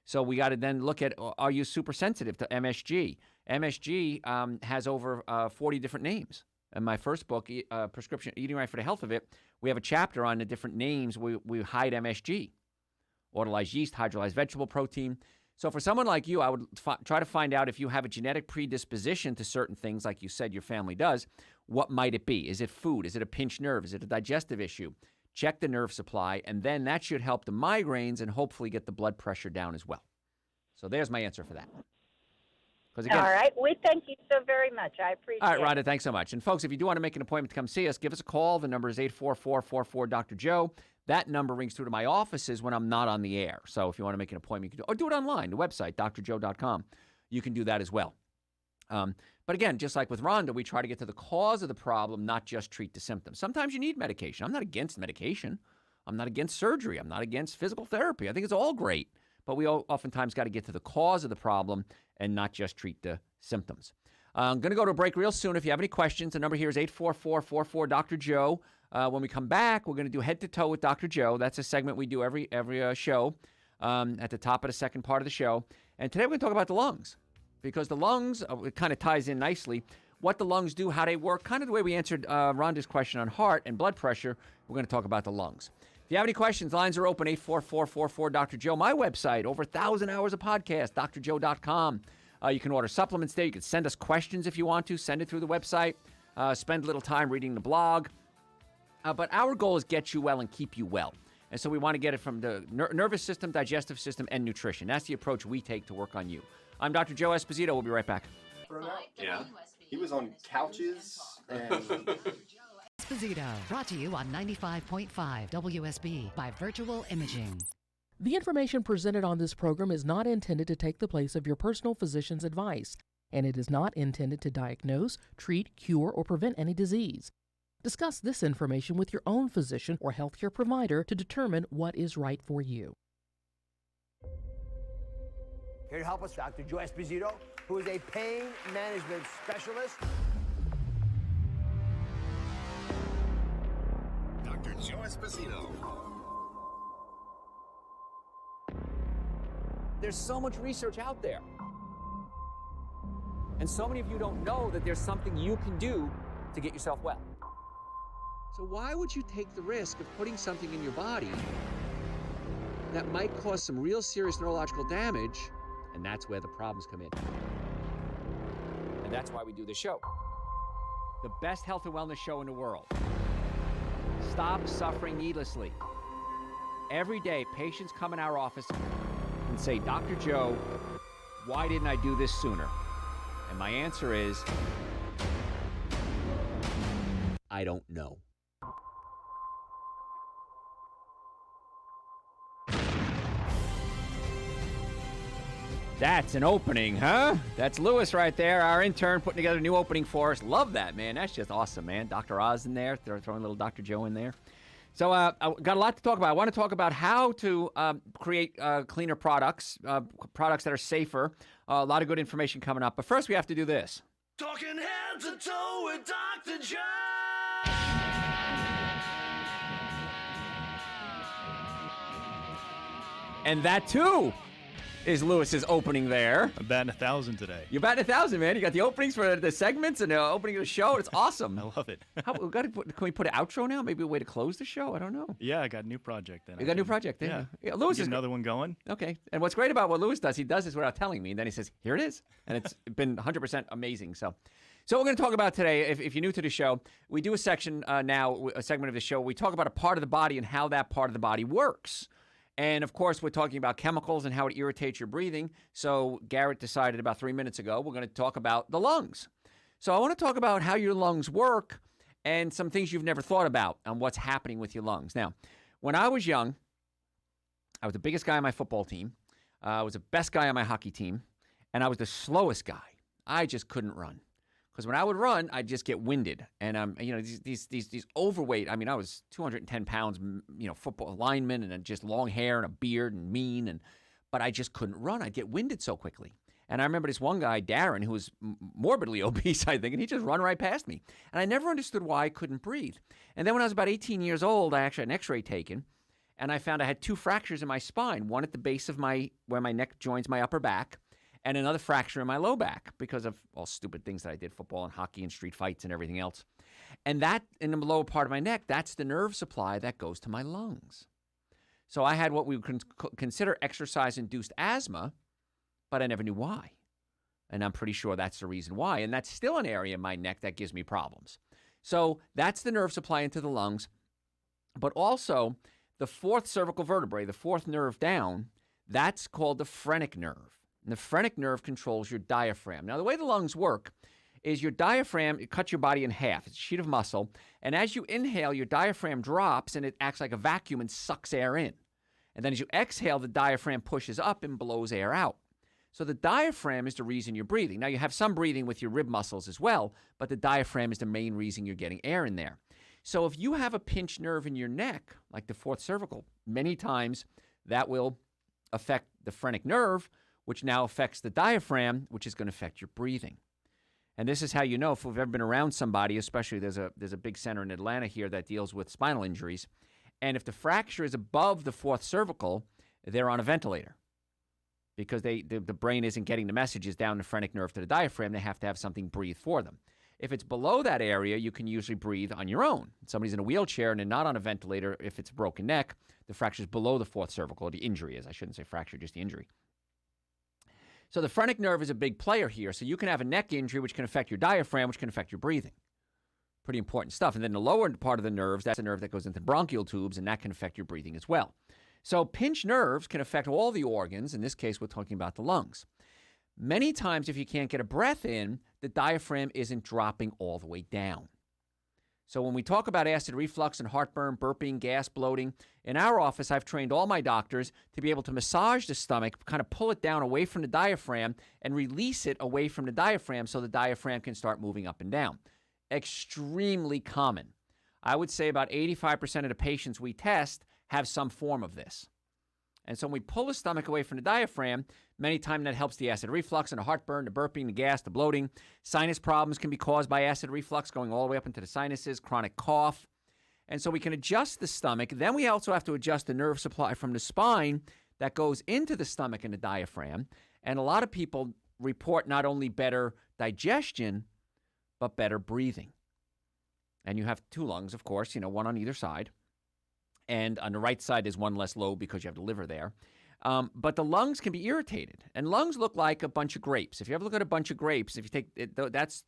So we got to then look at, are you super sensitive to MSG? MSG has over 40 different names. In my first book, Prescription Eating Right for the Health of It, we have a chapter on the different names we hide MSG. Autolyzed yeast, hydrolyzed vegetable protein. So for someone like you, I would try to find out if you have a genetic predisposition to certain things, like you said your family does. What might it be? Is it food? Is it a pinched nerve? Is it a digestive issue? Check the nerve supply, and then that should help the migraines and hopefully get the blood pressure down as well. So there's my answer for that. Again, all right. We thank you so very much. I appreciate it. All right, Rhonda, thanks so much. And folks, if you do want to make an appointment to come see us, give us a call. The number is 844-44-Dr. That number rings through to my offices when I'm not on the air. So if you want to make an appointment, you can do it online, the website, drjoe.com. You can do that as well. But again, just like with Rhonda, we try to get to the cause of the problem, not just treat the symptoms. Sometimes you need medication. I'm not against medication. I'm not against surgery. I'm not against physical therapy. I think it's all great. But we oftentimes got to get to the cause of the problem and not just treat the symptoms. I'm going to go to a break real soon. If you have any questions, the number here is 844-44-Dr. When we come back, we're going to do Head to Toe with Dr. Joe. That's a segment we do every show at the top of the second part of the show. And today we're going to talk about the lungs, because the lungs, it kind of ties in nicely. What the lungs do, how they work, kind of the way we answered Rhonda's question on heart and blood pressure, we're going to talk about the lungs. If you have any questions, lines are open, 844-44-Dr. My website, over 1,000 hours of podcast, drjoe.com. You can order supplements there. You can send us questions if you want to. Send it through the website. Spend a little time reading the blog. But our goal is get you well and keep you well. And so we want to get it from the nervous system, digestive system, and nutrition. That's the approach we take to work on you. I'm Dr. Joe Esposito. We'll be right back. Yeah. He was on couches and... Esposito, brought to you on 95.5 WSB by Virtual Imaging. The information presented on this program is not intended to take the place of your personal physician's advice, and it is not intended to diagnose, treat, cure, or prevent any disease. Discuss this information with your own physician or healthcare provider to determine what is right for you. Here to help us, Dr. Joe Esposito, who is a pain management specialist. Dr. Joe Esposito. There's so much research out there. And so many of you don't know that there's something you can do to get yourself well. So why would you take the risk of putting something in your body that might cause some real serious neurological damage? And that's where the problems come in. And that's why we do this show. the best health and wellness show in the world. Stop suffering needlessly. Every day, patients come in our office and say, Dr. Joe, why didn't I do this sooner? And my answer is, I don't know. That's an opening, huh? That's Lewis right there, our intern, putting together a new opening for us. Love that, man. That's just awesome, man. Dr. Oz in there, throwing a little Dr. Joe in there. So I got a lot to talk about. I want to talk about how to create cleaner products, products that are safer. A lot of good information coming up. But first, we have to do this. Talking head to toe with Dr. Joe. And that, too, is Lewis's opening there. I'm batting 1,000 today. You're batting 1,000, man. You got the openings for the segments and the opening of the show. It's awesome. I love it. Can we put an outro now? Maybe a way to close the show? I don't know. Yeah, I got a new project then. You got a new project then? Yeah. Lewis is another one going. Okay. And what's great about what Lewis does, he does this without telling me. And then he says, here it is. And it's been 100% amazing. So we're going to talk about today, if you're new to the show, we do a section now, a segment of the show. We talk about a part of the body and how that part of the body works. And, of course, we're talking about chemicals and how it irritates your breathing. So Garrett decided about 3 minutes ago we're going to talk about the lungs. So I want to talk about how your lungs work and some things you've never thought about on what's happening with your lungs. Now, when I was young, I was the biggest guy on my football team. I was the best guy on my hockey team. And I was the slowest guy. I just couldn't run. Because when I would run, I'd just get winded. And, these overweight, I mean, I was 210 pounds, football lineman and just long hair and a beard and mean. But I just couldn't run. I'd get winded so quickly. And I remember this one guy, Darren, who was morbidly obese, I think, and he just run right past me. And I never understood why I couldn't breathe. And then when I was about 18 years old, I actually had an x-ray taken. And I found I had 2 fractures in my spine, one at the base of where my neck joins my upper back, and another fracture in my low back because of all stupid things that I did, football and hockey and street fights and everything else. And that, in the lower part of my neck, that's the nerve supply that goes to my lungs. So I had what we would consider exercise-induced asthma, but I never knew why. And I'm pretty sure that's the reason why. And that's still an area in my neck that gives me problems. So that's the nerve supply into the lungs. But also, the 4th cervical vertebrae, the 4th nerve down, that's called the phrenic nerve. And the phrenic nerve controls your diaphragm. Now, the way the lungs work is your diaphragm, it cuts your body in half. It's a sheet of muscle. And as you inhale, your diaphragm drops, and it acts like a vacuum and sucks air in. And then as you exhale, the diaphragm pushes up and blows air out. So the diaphragm is the reason you're breathing. Now, you have some breathing with your rib muscles as well, but the diaphragm is the main reason you're getting air in there. So if you have a pinched nerve in your neck, like the 4th cervical, many times that will affect the phrenic nerve, which now affects the diaphragm, which is going to affect your breathing. And this is how you know if we've ever been around somebody, especially there's a big center in Atlanta here that deals with spinal injuries. And if the fracture is above the 4th cervical, they're on a ventilator because the brain isn't getting the messages down the phrenic nerve to the diaphragm. They have to have something breathe for them. If it's below that area, you can usually breathe on your own. If somebody's in a wheelchair and they're not on a ventilator, if it's a broken neck, the fracture is below the 4th cervical, or the injury is. I shouldn't say fracture, just the injury. So the phrenic nerve is a big player here. So you can have a neck injury, which can affect your diaphragm, which can affect your breathing. Pretty important stuff. And then the lower part of the nerves, that's the nerve that goes into the bronchial tubes, and that can affect your breathing as well. So pinched nerves can affect all the organs. In this case, we're talking about the lungs. Many times, if you can't get a breath in, the diaphragm isn't dropping all the way down. So when we talk about acid reflux and heartburn, burping, gas, bloating, in our office, I've trained all my doctors to be able to massage the stomach, kind of pull it down away from the diaphragm and release it away from the diaphragm so the diaphragm can start moving up and down. Extremely common. I would say about 85% of the patients we test have some form of this. And so when we pull the stomach away from the diaphragm, many times that helps the acid reflux and the heartburn, the burping, the gas, the bloating. Sinus problems can be caused by acid reflux going all the way up into the sinuses, chronic cough. And so we can adjust the stomach. Then we also have to adjust the nerve supply from the spine that goes into the stomach and the diaphragm. And a lot of people report not only better digestion, but better breathing. And you have 2 lungs, of course, one on either side. And on the right side, there's one less lobe because you have the liver there. But the lungs can be irritated. And lungs look like a bunch of grapes. If you ever look at a bunch of grapes, if you take it,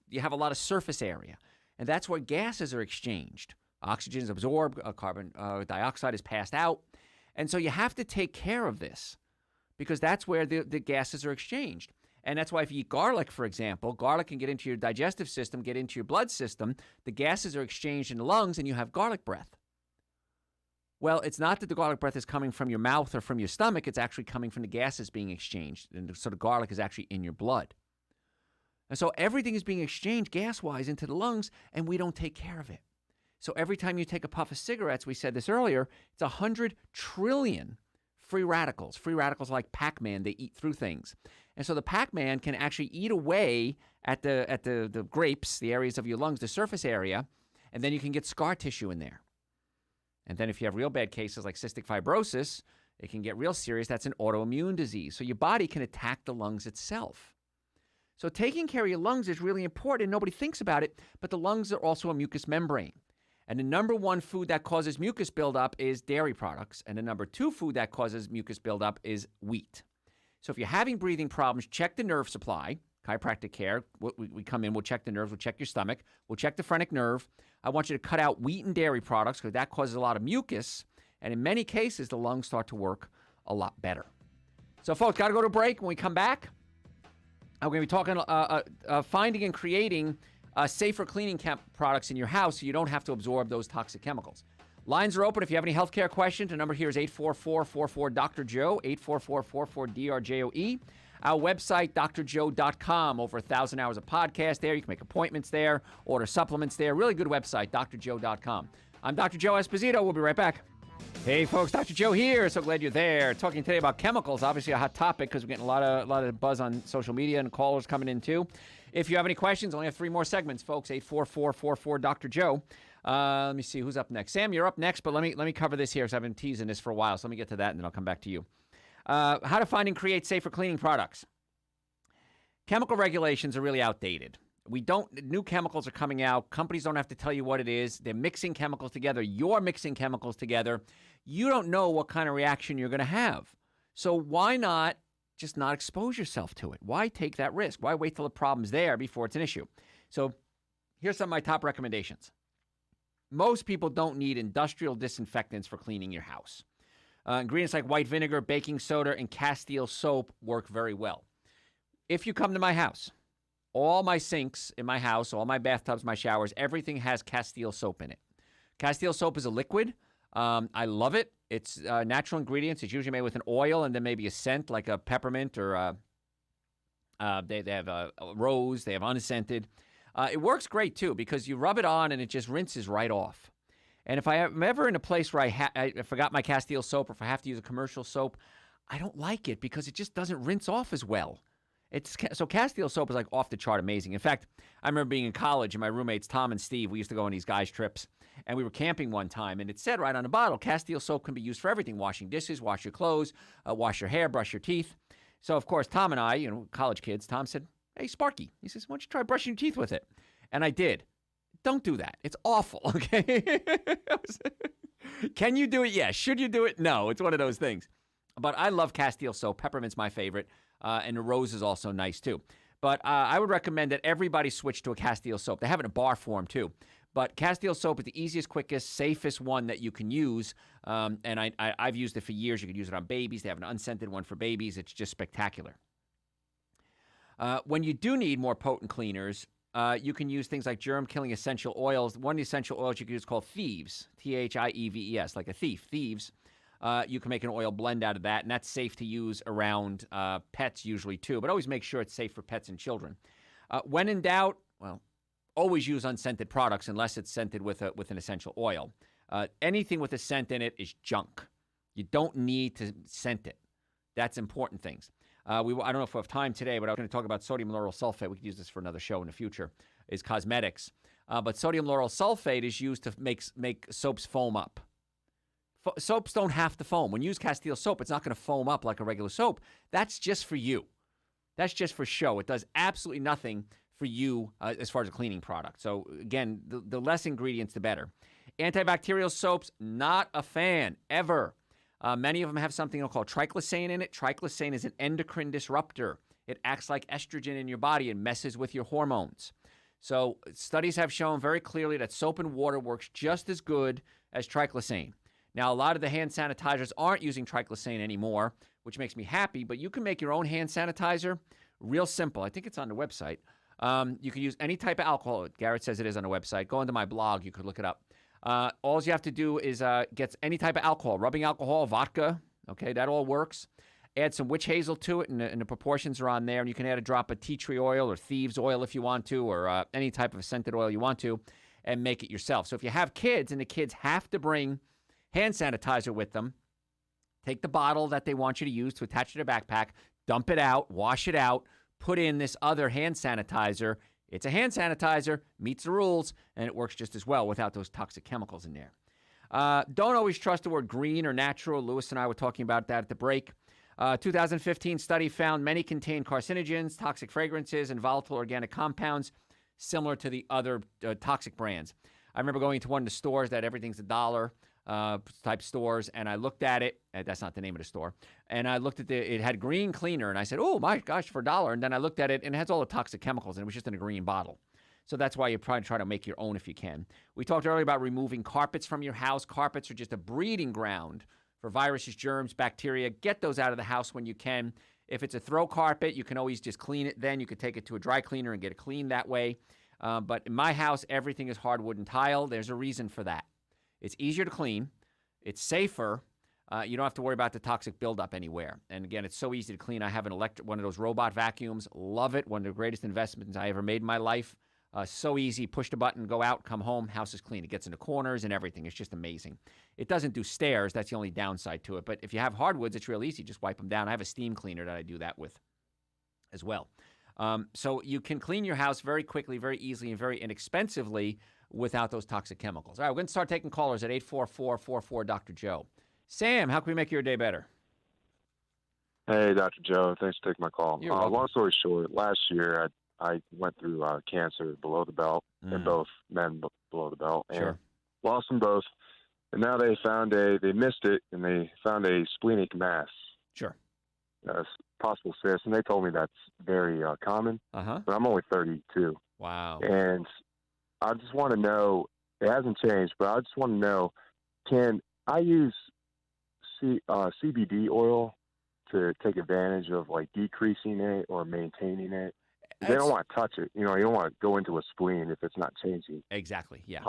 you have a lot of surface area. And that's where gases are exchanged. Oxygen is absorbed, carbon dioxide is passed out. And so you have to take care of this because that's where the gases are exchanged. And that's why if you eat garlic, for example, garlic can get into your digestive system, get into your blood system. The gases are exchanged in the lungs, and you have garlic breath. Well, it's not that the garlic breath is coming from your mouth or from your stomach. It's actually coming from the gases being exchanged. And so the garlic is actually in your blood. And so everything is being exchanged gas-wise into the lungs, and we don't take care of it. So every time you take a puff of cigarettes, we said this earlier, it's 100 trillion free radicals. Free radicals like Pac-Man, they eat through things. And so the Pac-Man can actually eat away at the grapes, the areas of your lungs, the surface area, and then you can get scar tissue in there. And then if you have real bad cases like cystic fibrosis, it can get real serious. That's an autoimmune disease. So your body can attack the lungs itself. So taking care of your lungs is really important. Nobody thinks about it, but the lungs are also a mucous membrane. And the number one food that causes mucus buildup is dairy products. And the number two food that causes mucus buildup is wheat. So if you're having breathing problems, check the nerve supply. Chiropractic care, we come in, we'll check the nerves, we'll check your stomach, we'll check the phrenic nerve. I want you to cut out wheat and dairy products because that causes a lot of mucus. And in many cases, the lungs start to work a lot better. So folks, got to go to break. When we come back, I'm going to be talking finding and creating safer cleaning products in your house so you don't have to absorb those toxic chemicals. Lines are open. If you have any healthcare questions, the number here is 844-44-DR-JOE, 844-44-DRJOE. Our website, drjoe.com, over 1,000 hours of podcast there. You can make appointments there, order supplements there. Really good website, drjoe.com. I'm Dr. Joe Esposito. We'll be right back. Hey, folks, Dr. Joe here. So glad you're there. Talking today about chemicals, obviously a hot topic because we're getting a lot of buzz on social media and callers coming in too. If you have any questions, only have 3 more segments, folks. 844-44-DR-JOE. Let me see who's up next. Sam, you're up next, but let me cover this here because I've been teasing this for a while. So let me get to that, and then I'll come back to you. How to find and create safer cleaning products. Chemical regulations are really outdated. New chemicals are coming out. Companies don't have to tell you what it is. They're mixing chemicals together. You're mixing chemicals together. You don't know what kind of reaction you're going to have. So why not just not expose yourself to it? Why take that risk? Why wait till the problem's there before it's an issue? So here's some of my top recommendations. Most people don't need industrial disinfectants for cleaning your house. Ingredients like white vinegar, baking soda, and Castile soap work very well. If you come to my house, all my sinks in my house, all my bathtubs, my showers, everything has Castile soap in it. Castile soap is a liquid. I love it. It's natural ingredients. It's usually made with an oil and then maybe a scent like a peppermint or they have a rose. They have unscented. It works great, too, because you rub it on and it just rinses right off. And if I'm ever in a place where I forgot my Castile soap or if I have to use a commercial soap, I don't like it because it just doesn't rinse off as well. So Castile soap is like off the chart amazing. In fact, I remember being in college and my roommates, Tom and Steve, we used to go on these guys' trips. And we were camping one time, and it said right on the bottle, Castile soap can be used for everything. Washing dishes, wash your clothes, wash your hair, brush your teeth. So, of course, Tom and I, college kids, Tom said, hey, Sparky. He says, why don't you try brushing your teeth with it? And I did. Don't do that. It's awful, okay? Can you do it? Yes. Should you do it? No. It's one of those things. But I love Castile soap. Peppermint's my favorite. And the rose is also nice, too. But I would recommend that everybody switch to a Castile soap. They have it in a bar form, too. But Castile soap is the easiest, quickest, safest one that you can use. And I've used it for years. You can use it on babies. They have an unscented one for babies. It's just spectacular. When you do need more potent cleaners, you can use things like germ-killing essential oils. One of the essential oils you can use is called Thieves, Thieves, like a thief, Thieves. You can make an oil blend out of that, and that's safe to use around pets usually too. But always make sure it's safe for pets and children. When in doubt, always use unscented products unless it's scented with an essential oil. Anything with a scent in it is junk. You don't need to scent it. That's important things. I don't know if we have time today, but I'm going to talk about sodium lauryl sulfate. We could use this for another show in the future. Is cosmetics, but sodium lauryl sulfate is used to make soaps foam up. Soaps don't have to foam. When you use Castile soap, it's not going to foam up like a regular soap. That's just for you. That's just for show. It does absolutely nothing for you as far as a cleaning product. So, again, the less ingredients, the better. Antibacterial soaps, not a fan, ever. Many of them have something called triclosan in it. Triclosan is an endocrine disruptor. It acts like estrogen in your body and messes with your hormones. So studies have shown very clearly that soap and water works just as good as triclosan. Now, a lot of the hand sanitizers aren't using triclosan anymore, which makes me happy, but you can make your own hand sanitizer real simple. I think it's on the website. You can use any type of alcohol. Garrett says it is on the website. Go into my blog. You could look it up. All you have to do is get any type of alcohol, rubbing alcohol, vodka. Okay, that all works. Add some witch hazel to it, and the proportions are on there. And you can add a drop of tea tree oil or thieves oil if you want to, or any type of scented oil you want to, and make it yourself. So if you have kids and the kids have to bring hand sanitizer with them, take the bottle that they want you to use to attach to their backpack, dump it out, wash it out, put in this other hand sanitizer. It's a hand sanitizer, meets the rules, and it works just as well without those toxic chemicals in there. Don't always trust the word green or natural. Lewis and I were talking about that at the break. 2015 study found many contain carcinogens, toxic fragrances, and volatile organic compounds similar to the other toxic brands. I remember going to one of the stores that everything's $1 type stores, and I looked at it. That's not the name of the store. And I looked at it had green cleaner, and I said, oh my gosh, for $1. And then I looked at it, and it has all the toxic chemicals, and it was just in a green bottle. So that's why you probably try to make your own if you can. We talked earlier about removing carpets from your house. Carpets are just a breeding ground for viruses, germs, bacteria. Get those out of the house when you can. If it's a throw carpet, you can always just clean it then. You could take it to a dry cleaner and get it cleaned that way. But in my house, everything is hardwood and tile. There's a reason for that. It's easier to clean. It's safer. You don't have to worry about the toxic buildup anywhere. And again, it's so easy to clean. I have one of those robot vacuums. Love it. One of the greatest investments I ever made in my life. So easy. Push the button, go out, come home. House is clean. It gets into corners and everything. It's just amazing. It doesn't do stairs. That's the only downside to it. But if you have hardwoods, it's real easy. Just wipe them down. I have a steam cleaner that I do that with as well. So you can clean your house very quickly, very easily, and very inexpensively without those toxic chemicals. All right, we're going to start taking callers at 844-44-Dr. Sam, how can we make your day better? Hey, Dr. Joe. Thanks for taking my call. You're welcome. Long story short, last year I went through cancer below the belt, and both men below the belt, and Sure. lost them both. And now they missed it, and they found a splenic mass. Sure. Possible cyst, and they told me that's very common. Uh-huh. But I'm only 32. Wow. And I just want to know, it hasn't changed, but I just want to know, can I use CBD oil to take advantage of like decreasing it or maintaining it? They don't want to touch it. You don't want to go into a spleen if it's not changing. Exactly. Yeah.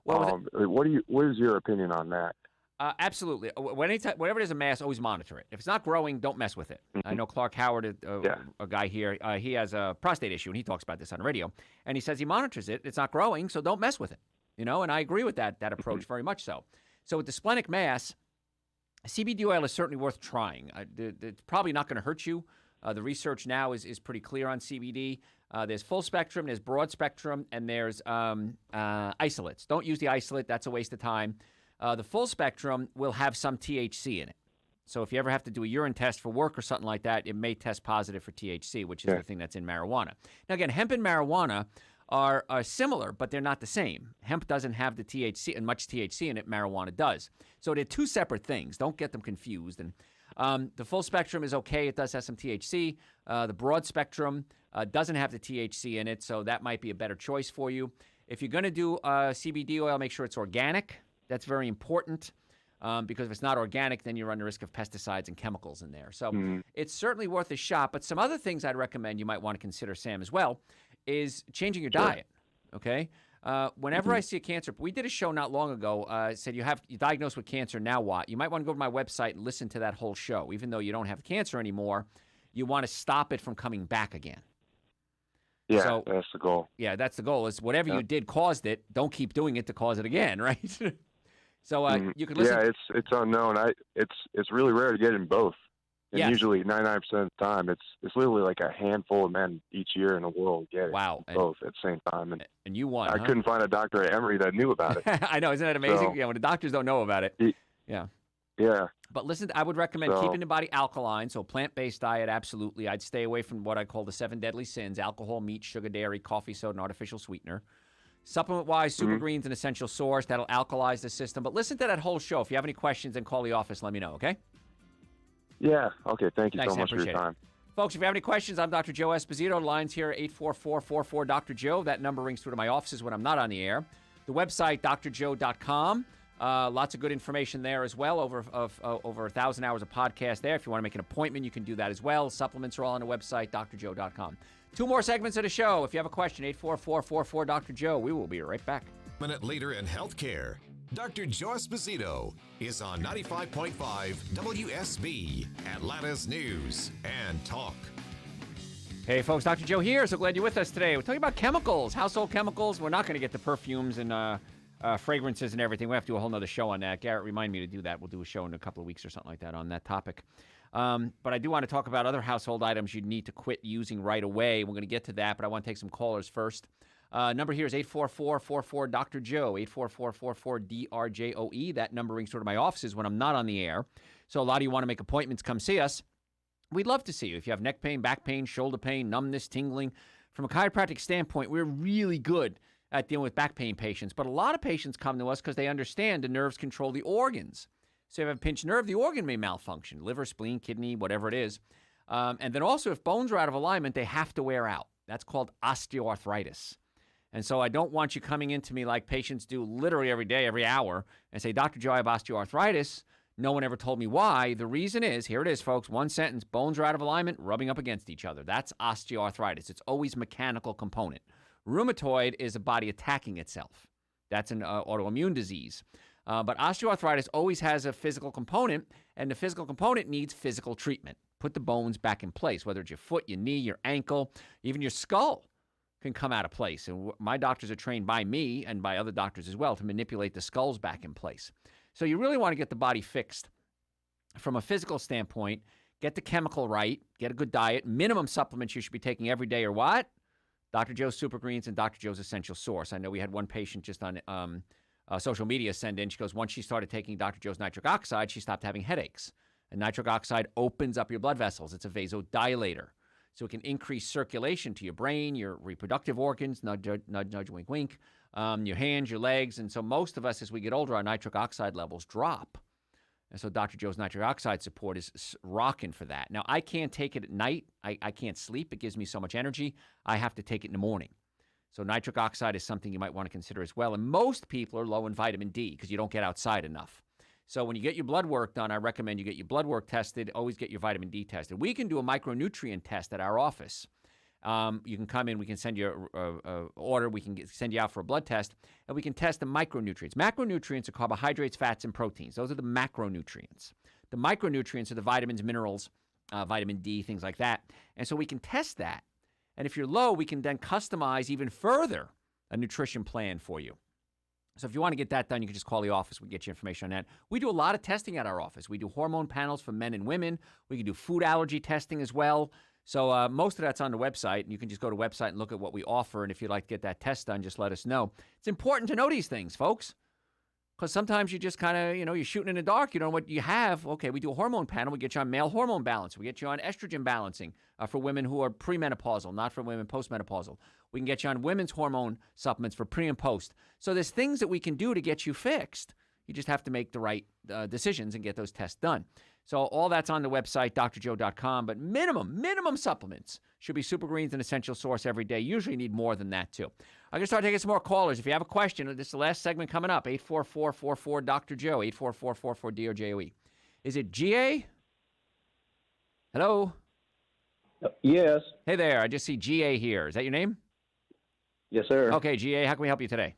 Well, what is your opinion on that? Absolutely. Whenever there's a mass, always monitor it. If it's not growing, don't mess with it. I know Clark Howard, a guy here, he has a prostate issue, and he talks about this on the radio. And he says he monitors it. It's not growing, so don't mess with it. And I agree with that approach very much so. So with the splenic mass, CBD oil is certainly worth trying. It's probably not going to hurt you. The research now is pretty clear on CBD. There's full spectrum, there's broad spectrum, and there's isolates. Don't use the isolate. That's a waste of time. The full spectrum will have some THC in it. So if you ever have to do a urine test for work or something like that, it may test positive for THC, which is the thing that's in marijuana. Now, again, hemp and marijuana are similar, but they're not the same. Hemp doesn't have the THC and much THC in it. Marijuana does. So they're two separate things. Don't get them confused. And the full spectrum is okay. It does have some THC. The broad spectrum doesn't have the THC in it, so that might be a better choice for you. If you're going to do CBD oil, make sure it's organic. That's very important because if it's not organic, then you run the risk of pesticides and chemicals in there. So it's certainly worth a shot. But some other things I'd recommend you might want to consider, Sam, as well, is changing your diet, okay? Whenever I see a cancer, we did a show not long ago, said you're diagnosed with cancer, now what? You might want to go to my website and listen to that whole show. Even though you don't have cancer anymore, you want to stop it from coming back again. Yeah, so, that's the goal. Yeah, that's the goal, is whatever you did caused it, don't keep doing it to cause it again, right? So you can listen. Yeah, it's unknown. It's really rare to get in both. And usually 99% of the time, it's literally like a handful of men each year in the world get it. Wow. Both at the same time. And you won, I couldn't find a doctor at Emory that knew about it. I know. Isn't that amazing? So, when the doctors don't know about it. Yeah. Yeah. But listen, I would recommend keeping the body alkaline, so plant-based diet, absolutely. I'd stay away from what I call the 7 deadly sins: alcohol, meat, sugar, dairy, coffee, soda, and artificial sweetener. Supplement-wise, Super Green's an essential source. That'll alkalize the system. But listen to that whole show. If you have any questions, then call the office. Let me know, okay? Yeah. Okay. Thank you Thanks, so much for your time. Folks, if you have any questions, I'm Dr. Joe Esposito. Lines here, 844-44-Dr. That number rings through to my offices when I'm not on the air. The website, drjoe.com. Lots of good information there as well. Over 1,000 hours of podcast there. If you want to make an appointment, you can do that as well. Supplements are all on the website, drjoe.com. 2 more segments of the show. If you have a question, 844-44-Dr. We will be right back. A minute later in healthcare, Dr. Joe Esposito is on 95.5 WSB, Atlanta's News and Talk. Hey, folks, Dr. Joe here. So glad you're with us today. We're talking about chemicals, household chemicals. We're not going to get to perfumes and fragrances and everything. We have to do a whole nother show on that. Garrett, remind me to do that. We'll do a show in a couple of weeks or something like that on that topic. But I do want to talk about other household items you need to quit using right away. We're going to get to that, but I want to take some callers first. Number here is 844-44-Dr. Joe, 844-44-DRJOE. That number rings through to my offices when I'm not on the air. So a lot of you want to make appointments, come see us. We'd love to see you. If you have neck pain, back pain, shoulder pain, numbness, tingling. From a chiropractic standpoint, we're really good at dealing with back pain patients. But a lot of patients come to us because they understand the nerves control the organs. So if you have a pinched nerve, the organ may malfunction, liver, spleen, kidney, whatever it is. And then also if bones are out of alignment, they have to wear out. That's called osteoarthritis. And so I don't want you coming into me like patients do literally every day, every hour, and say, Dr. Joe, I have osteoarthritis. No one ever told me why. The reason is, here it is, folks, one sentence, bones are out of alignment, rubbing up against each other. That's osteoarthritis. It's always mechanical component. Rheumatoid is a body attacking itself. That's an autoimmune disease. But osteoarthritis always has a physical component, and the physical component needs physical treatment. Put the bones back in place, whether it's your foot, your knee, your ankle, even your skull can come out of place. And my doctors are trained by me and by other doctors as well to manipulate the skulls back in place. So you really want to get the body fixed from a physical standpoint, get the chemical right, get a good diet, minimum supplements you should be taking every day are what? Dr. Joe's Super Greens and Dr. Joe's Essential Source. I know we had one patient just on social media send in. She goes, once she started taking Dr. Joe's nitric oxide, she stopped having headaches. And nitric oxide opens up your blood vessels. It's a vasodilator. So it can increase circulation to your brain, your reproductive organs, nudge, nudge, wink, wink, your hands, your legs. And so most of us, as we get older, our nitric oxide levels drop. And so Dr. Joe's nitric oxide support is rocking for that. Now, I can't take it at night. I can't sleep. It gives me so much energy. I have to take it in the morning. So nitric oxide is something you might want to consider as well. And most people are low in vitamin D because you don't get outside enough. So when you get your blood work done, I recommend you get your blood work tested. Always get your vitamin D tested. We can do a micronutrient test at our office. You can come in. We can send you an order. We can send you out for a blood test, and we can test the micronutrients. Macronutrients are carbohydrates, fats, and proteins. Those are the macronutrients. The micronutrients are the vitamins, minerals, vitamin D, things like that. And so we can test that. And if you're low, we can then customize even further a nutrition plan for you. So if you want to get that done, you can just call the office. We can get you information on that. We do a lot of testing at our office. We do hormone panels for men and women. We can do food allergy testing as well. So most of that's on the website, and you can just go to the website and look at what we offer. And if you'd like to get that test done, just let us know. It's important to know these things, folks, because sometimes you just kind of, you're shooting in the dark. You don't know what you have. Okay, we do a hormone panel. We get you on male hormone balance. We get you on estrogen balancing for women who are premenopausal, not for women postmenopausal. We can get you on women's hormone supplements for pre and post. So there's things that we can do to get you fixed. You just have to make the right decisions and get those tests done. So all that's on the website, drjoe.com. But minimum supplements should be Super Greens and Essential Source every day. Usually you need more than that, too. I'm going to start taking some more callers. If you have a question, this is the last segment coming up, 844-44-Dr. Joe, 844-44-DRJOE. Is it GA? Hello? Yes. Hey there. I just see GA here. Is that your name? Yes, sir. Okay, GA, how can we help you today?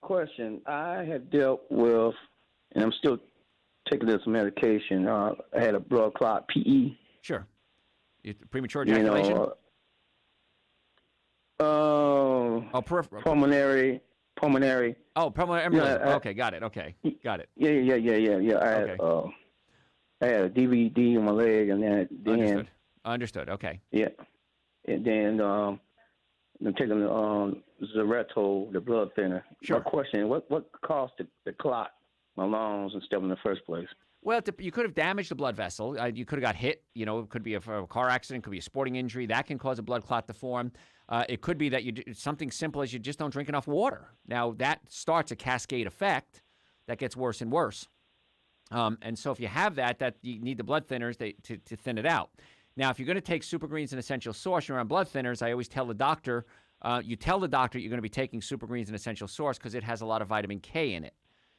Question. I have dealt with, and I'm still taking this medication. I had a blood clot, PE. Sure. Premature ejaculation? Pulmonary. Oh, pulmonary embolism. Okay, got it. Okay, got it. Yeah. I had a DVD on my leg, and then Understood. Okay. Yeah, and then I'm taking Xarelto, the blood thinner. Sure. My question: What caused the clot, my lungs, and stuff in the first place? Well, you could have damaged the blood vessel. You could have got hit. It could be a car accident, could be a sporting injury. That can cause a blood clot to form. It could be that it's something simple as you just don't drink enough water. Now, that starts a cascade effect that gets worse and worse. And so if you have that you need the blood thinners to thin it out. Now, if you're going to take Super Greens and Essential Source, you're on blood thinners, I always tell the doctor, you tell the doctor you're going to be taking Super Greens and Essential Source because it has a lot of vitamin K in it.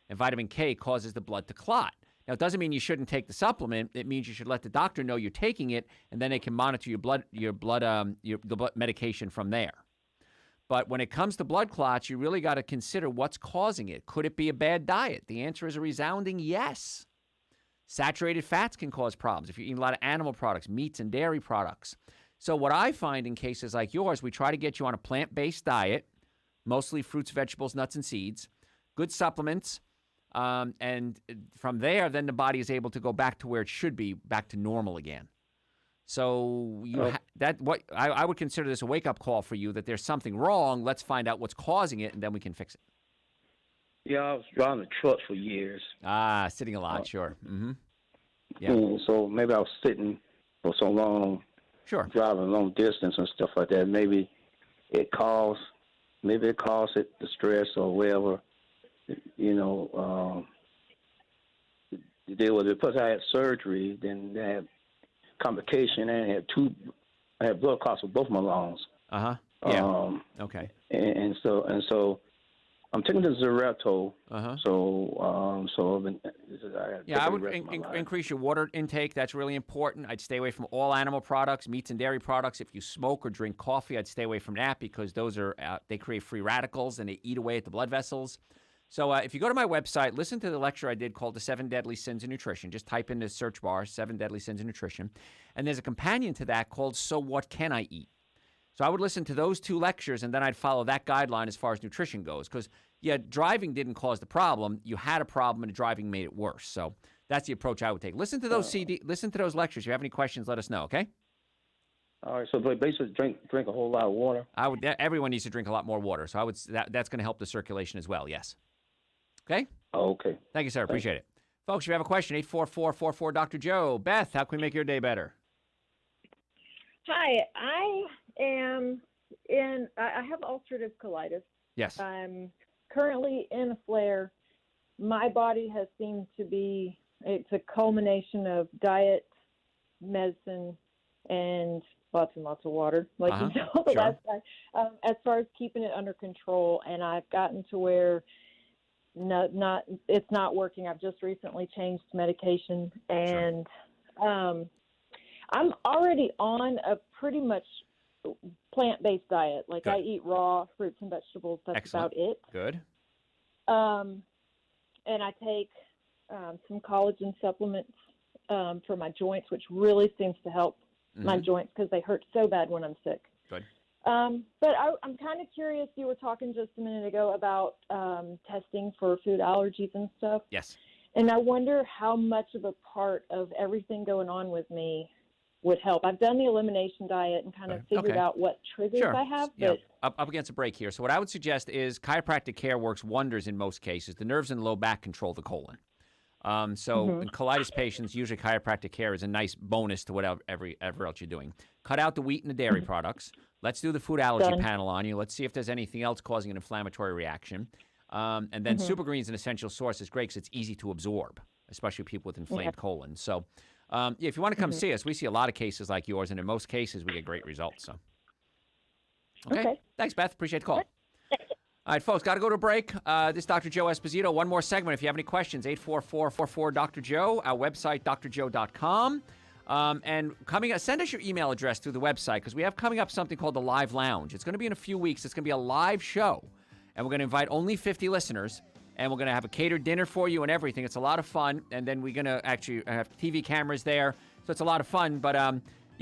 And vitamin K causes the blood to clot. Now, it doesn't mean you shouldn't take the supplement. It means you should let the doctor know you're taking it, and then they can monitor the blood medication from there. But when it comes to blood clots, you really got to consider what's causing it. Could it be a bad diet? The answer is a resounding yes. Saturated fats can cause problems if you're eating a lot of animal products, meats and dairy products. So what I find in cases like yours, we try to get you on a plant-based diet, mostly fruits, vegetables, nuts, and seeds, good supplements, and from there, then the body is able to go back to where it should be, back to normal again. So I would consider this a wake-up call for you that there's something wrong. Let's find out what's causing it, and then we can fix it. Yeah, I was driving a truck for years. Sitting a lot, sure. Mm-hmm. Yeah. So maybe I was sitting for so long, driving a long distance and stuff like that. Maybe it caused it the stress or whatever, to deal with it. Plus, I had surgery, then I had complication, and I had blood clots with both my lungs. Yeah. Okay. And so I'm taking the Xarelto. I would increase your water intake. That's really important. I'd stay away from all animal products, meats and dairy products. If you smoke or drink coffee, I'd stay away from that because those are they create free radicals and they eat away at the blood vessels. So if you go to my website, listen to the lecture I did called The 7 Deadly Sins of Nutrition. Just type in the search bar, 7 Deadly Sins of Nutrition. And there's a companion to that called So What Can I Eat? So I would listen to those 2 lectures, and then I'd follow that guideline as far as nutrition goes. Because, driving didn't cause the problem. You had a problem, and driving made it worse. So that's the approach I would take. Listen to those listen to those lectures. If you have any questions, let us know, okay? All right, so basically drink a whole lot of water. Everyone needs to drink a lot more water. So that's going to help the circulation as well, yes. Okay? Okay. Thank you, sir. Appreciate it. Folks, if you have a question, 844-44 Dr. Joe. Beth, how can we make your day better? Hi, I have ulcerative colitis. Yes. I'm currently in a flare. My body has seemed to be, it's a culmination of diet, medicine, and lots and lots of water, like you saw the last time, as far as keeping it under control. And I've gotten to where it's not working. I've just recently changed medication, and I'm already on a pretty much plant-based diet. Like I eat raw fruits and vegetables. That's about it. Good. And I take some collagen supplements for my joints, which really seems to help my joints because they hurt so bad when I'm sick. Good. But I'm kind of curious. You were talking just a minute ago about testing for food allergies and stuff. Yes. And I wonder how much of a part of everything going on with me would help. I've done the elimination diet and kind of figured out what triggers I have. But Up against a break here. So what I would suggest is chiropractic care works wonders in most cases. The nerves in the low back control the colon. In colitis patients, usually chiropractic care is a nice bonus to whatever else you're doing. Cut out the wheat and the dairy products. Let's do the food allergy panel on you. Let's see if there's anything else causing an inflammatory reaction. And then Super Greens and Essential Source is great because it's easy to absorb, especially people with inflamed colons. So if you want to come see us, we see a lot of cases like yours, and in most cases we get great results. So, okay. Thanks, Beth. Appreciate the call. All right, folks, got to go to a break. This is Dr. Joe Esposito. One more segment. If you have any questions, 844-44 Dr. Joe, our website, drjoe.com. And send us your email address through the website because we have coming up something called the Live Lounge. It's going to be in a few weeks. It's going to be a live show, and we're going to invite only 50 listeners, and we're going to have a catered dinner for you and everything. It's a lot of fun, and then we're going to actually have TV cameras there, so it's a lot of fun. But,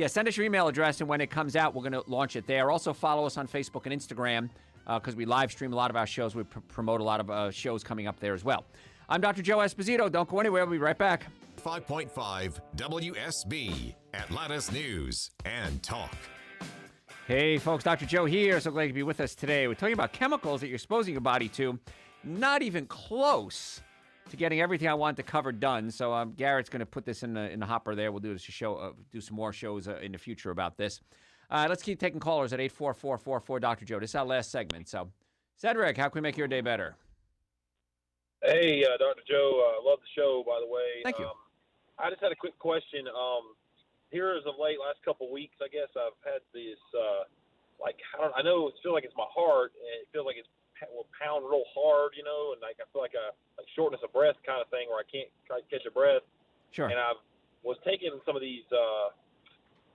send us your email address, and when it comes out, we're going to launch it there. Also, follow us on Facebook and Instagram because we live stream a lot of our shows. We promote a lot of shows coming up there as well. I'm Dr. Joe Esposito. Don't go anywhere. We'll be right back. 5.5 WSB, Atlanta's News and Talk. Hey, folks, Dr. Joe here. So glad to be with us today. We're talking about chemicals that you're exposing your body to. Not even close to getting everything I want to cover done. So Garrett's going to put this in the hopper there. We'll do some more shows in the future about this. Let's keep taking callers at 844-44 Dr. Joe. This is our last segment. So, Cedric, how can we make your day better? Hey, Dr. Joe. Love the show, by the way. Thank you. I just had a quick question. here as of late, last couple of weeks, I guess I've had this I know it feels like it's my heart, and it feels like it's will pound real hard, you know, and like I feel like a shortness of breath kind of thing where I can't catch a breath. Sure. And I was taking some of these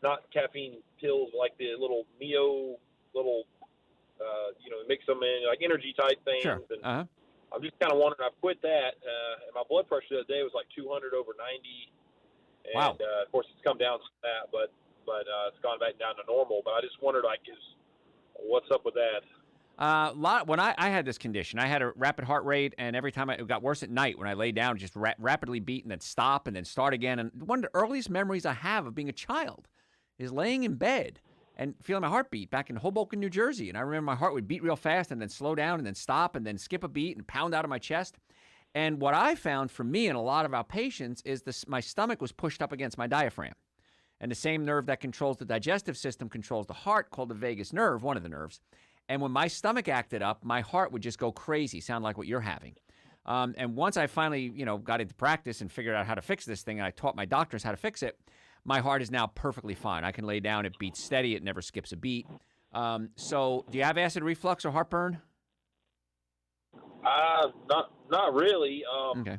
not caffeine pills, like the little Neo little, mix them in like energy type things. Sure. And Uh-huh. I'm just kind of wondering. I've quit that, and my blood pressure the other day was like 200 over 90. And, Wow. Of course, it's come down to that, but it's gone back down to normal. But I just wondered, what's up with that? When I had this condition, I had a rapid heart rate, and every time it got worse at night when I lay down, just rapidly beat and then stop and then start again. And one of the earliest memories I have of being a child is laying in bed and feeling my heart beat back in Hoboken, New Jersey. And I remember my heart would beat real fast and then slow down and then stop and then skip a beat and pound out of my chest. And what I found for me and a lot of our patients is my stomach was pushed up against my diaphragm. And the same nerve that controls the digestive system controls the heart, called the vagus nerve, one of the nerves. And when my stomach acted up, my heart would just go crazy, sound like what you're having. And once I finally, got into practice and figured out how to fix this thing, and I taught my doctors how to fix it, my heart is now perfectly fine. I can lay down, it beats steady, it never skips a beat. So do you have acid reflux or heartburn? Not really. Okay.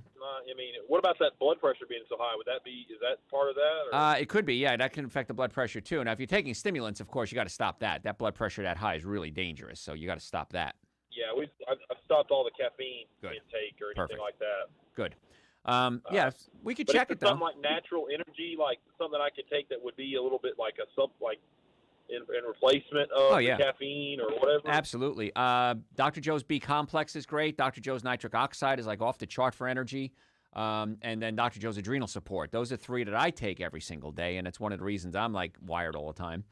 What about that blood pressure being so high? Is that part of that? Or? It could be, yeah. That can affect the blood pressure, too. Now, if you're taking stimulants, of course, you got to stop that. That blood pressure that high is really dangerous, so you got to stop that. Yeah, I've stopped all the caffeine Good. intake or anything Perfect. like that. Good. Yeah, we could But check is it, there though. something like natural energy, like something I could take that would be a little bit like in replacement of the caffeine or whatever? Absolutely. Dr. Joe's B complex is great. Dr. Joe's nitric oxide is like off the chart for energy. And then Dr. Joe's adrenal support. Those are three that I take every single day, and it's one of the reasons I'm like wired all the time.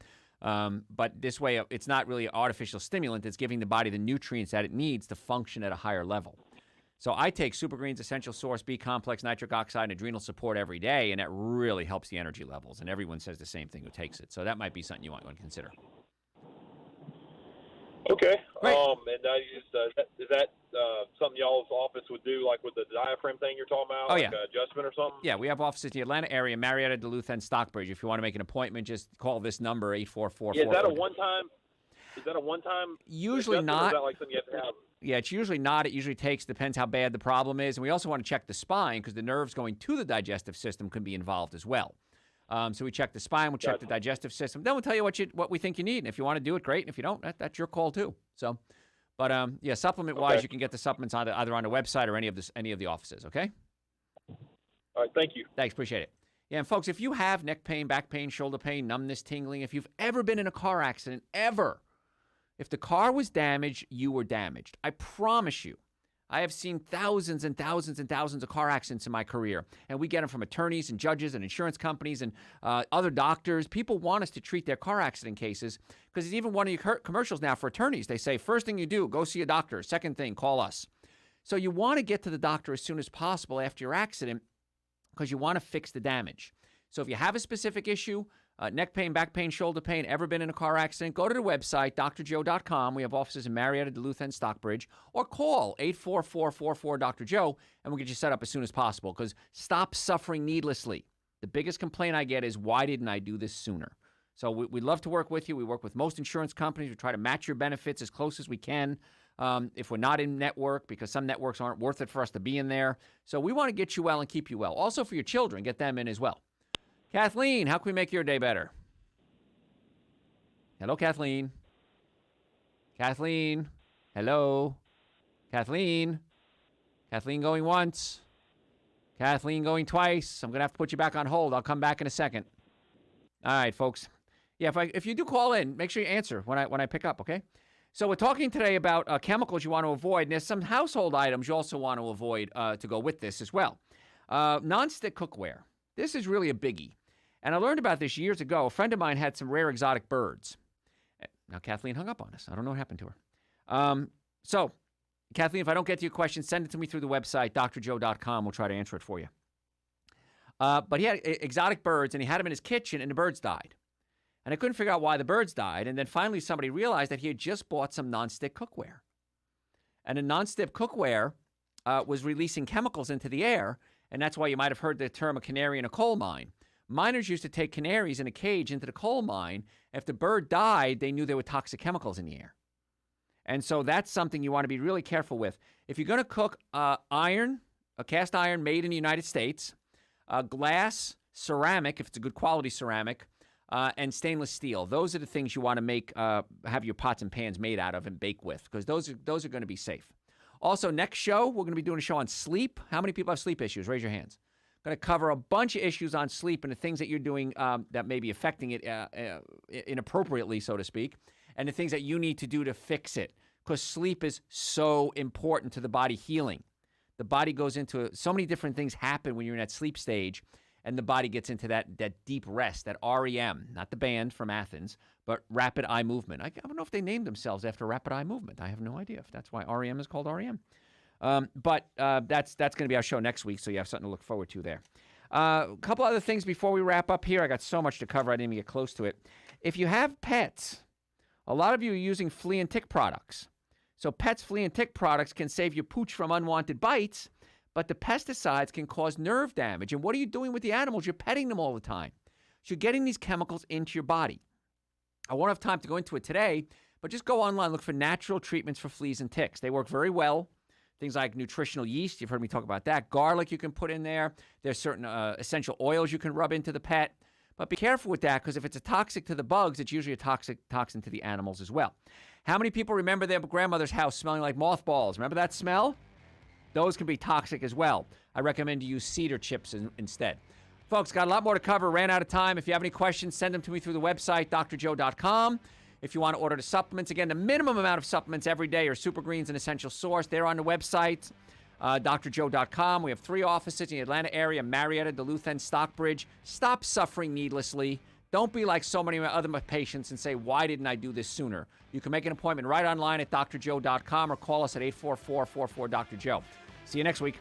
But this way, it's not really an artificial stimulant. It's giving the body the nutrients that it needs to function at a higher level. So I take Super Greens Essential Source, B complex, nitric oxide, and adrenal support every day, and that really helps the energy levels. And everyone says the same thing who takes it. So that might be something you want to consider. Okay. Great. And is that something y'all's office would do, like with the diaphragm thing you're talking about? Oh, like yeah. Adjustment or something? Yeah, we have offices in the Atlanta area, Marietta, Duluth, and Stockbridge. If you want to make an appointment, just call this number, 844. Yeah, is that a one-time? Usually adjustment, not. Or is that like something you have to have? Yeah, it's usually not. It usually depends how bad the problem is. And we also want to check the spine because the nerves going to the digestive system can be involved as well. So we check the spine, we'll check the digestive system. Then we'll tell you what we think you need. And if you want to do it, great. And if you don't, that's your call too. So, but yeah, supplement-wise, you can get the supplements either on the website or any of the offices, okay? All right, thank you. Thanks, appreciate it. Yeah, and folks, if you have neck pain, back pain, shoulder pain, numbness, tingling, if you've ever been in a car accident, if the car was damaged, you were damaged. I promise you. I have seen thousands and thousands and thousands of car accidents in my career, and we get them from attorneys and judges and insurance companies and other doctors. People want us to treat their car accident cases because it's even one of your commercials now for attorneys. They say, first thing you do, go see a doctor. Second thing, call us. So you want to get to the doctor as soon as possible after your accident because you want to fix the damage. So if you have a specific issue, neck pain, back pain, shoulder pain, ever been in a car accident, go to the website, drjoe.com. We have offices in Marietta, Duluth, and Stockbridge. Or call 844-44-DR-JOE, and we'll get you set up as soon as possible. Because stop suffering needlessly. The biggest complaint I get is, why didn't I do this sooner? So we'd love to work with you. We work with most insurance companies. We try to match your benefits as close as we can. If we're not in network, because some networks aren't worth it for us to be in there. So we want to get you well and keep you well. Also for your children, get them in as well. Kathleen, how can we make your day better? Hello, Kathleen. Kathleen. Hello. Kathleen. Kathleen going once. Kathleen going twice. I'm going to have to put you back on hold. I'll come back in a second. All right, folks. Yeah, if you do call in, make sure you answer when I pick up, okay? So we're talking today about chemicals you want to avoid, and there's some household items you also want to avoid to go with this as well. Non-stick cookware. This is really a biggie. And I learned about this years ago. A friend of mine had some rare exotic birds. Now, Kathleen hung up on us. I don't know what happened to her. So, Kathleen, if I don't get to your question, send it to me through the website, drjoe.com. We'll try to answer it for you. But he had exotic birds, and he had them in his kitchen, and the birds died. And I couldn't figure out why the birds died. And then finally somebody realized that he had just bought some nonstick cookware. And the nonstick cookware was releasing chemicals into the air, and that's why you might have heard the term a canary in a coal mine. Miners used to take canaries in a cage into the coal mine. If the bird died, they knew there were toxic chemicals in the air. And so that's something you want to be really careful with. If you're going to cook iron, a cast iron made in the United States, glass, ceramic, if it's a good quality ceramic, and stainless steel. Those are the things you want to make, have your pots and pans made out of and bake with, because those are going to be safe. Also, next show, we're going to be doing a show on sleep. How many people have sleep issues? Raise your hands. Going to cover a bunch of issues on sleep and the things that you're doing that may be affecting it inappropriately, so to speak, and the things that you need to do to fix it, because sleep is so important to the body healing. The body goes into so many different things happen when you're in that sleep stage, and the body gets into that deep rest, that REM, not the band from Athens, but rapid eye movement. I don't know if they named themselves after rapid eye movement. I have no idea if that's why REM is called REM. But that's going to be our show next week, so you have something to look forward to there. A couple other things before we wrap up here. I got so much to cover, I didn't even get close to it. If you have pets, a lot of you are using flea and tick products. So Pets flea and tick products can save your pooch from unwanted bites, but the pesticides can cause nerve damage. And what are you doing with the animals? You're petting them all the time. So you're getting these chemicals into your body. I won't have time to go into it today, but just go online, look for natural treatments for fleas and ticks. They work very well. Things like nutritional yeast, you've heard me talk about that. Garlic you can put in there. There's certain essential oils you can rub into the pet. But be careful with that, because if it's a toxic to the bugs, it's usually a toxin to the animals as well. How many people remember their grandmother's house smelling like mothballs? Remember that smell? Those can be toxic as well. I recommend you use cedar chips instead. Folks, got a lot more to cover. Ran out of time. If you have any questions, send them to me through the website, drjoe.com. If you want to order the supplements, again, the minimum amount of supplements every day are Super Greens and Essential Source. They're on the website, drjoe.com. We have 3 offices in the Atlanta area, Marietta, Duluth, and Stockbridge. Stop suffering needlessly. Don't be like so many other patients and say, why didn't I do this sooner? You can make an appointment right online at drjoe.com or call us at 844-44-DR-JOE. See you next week.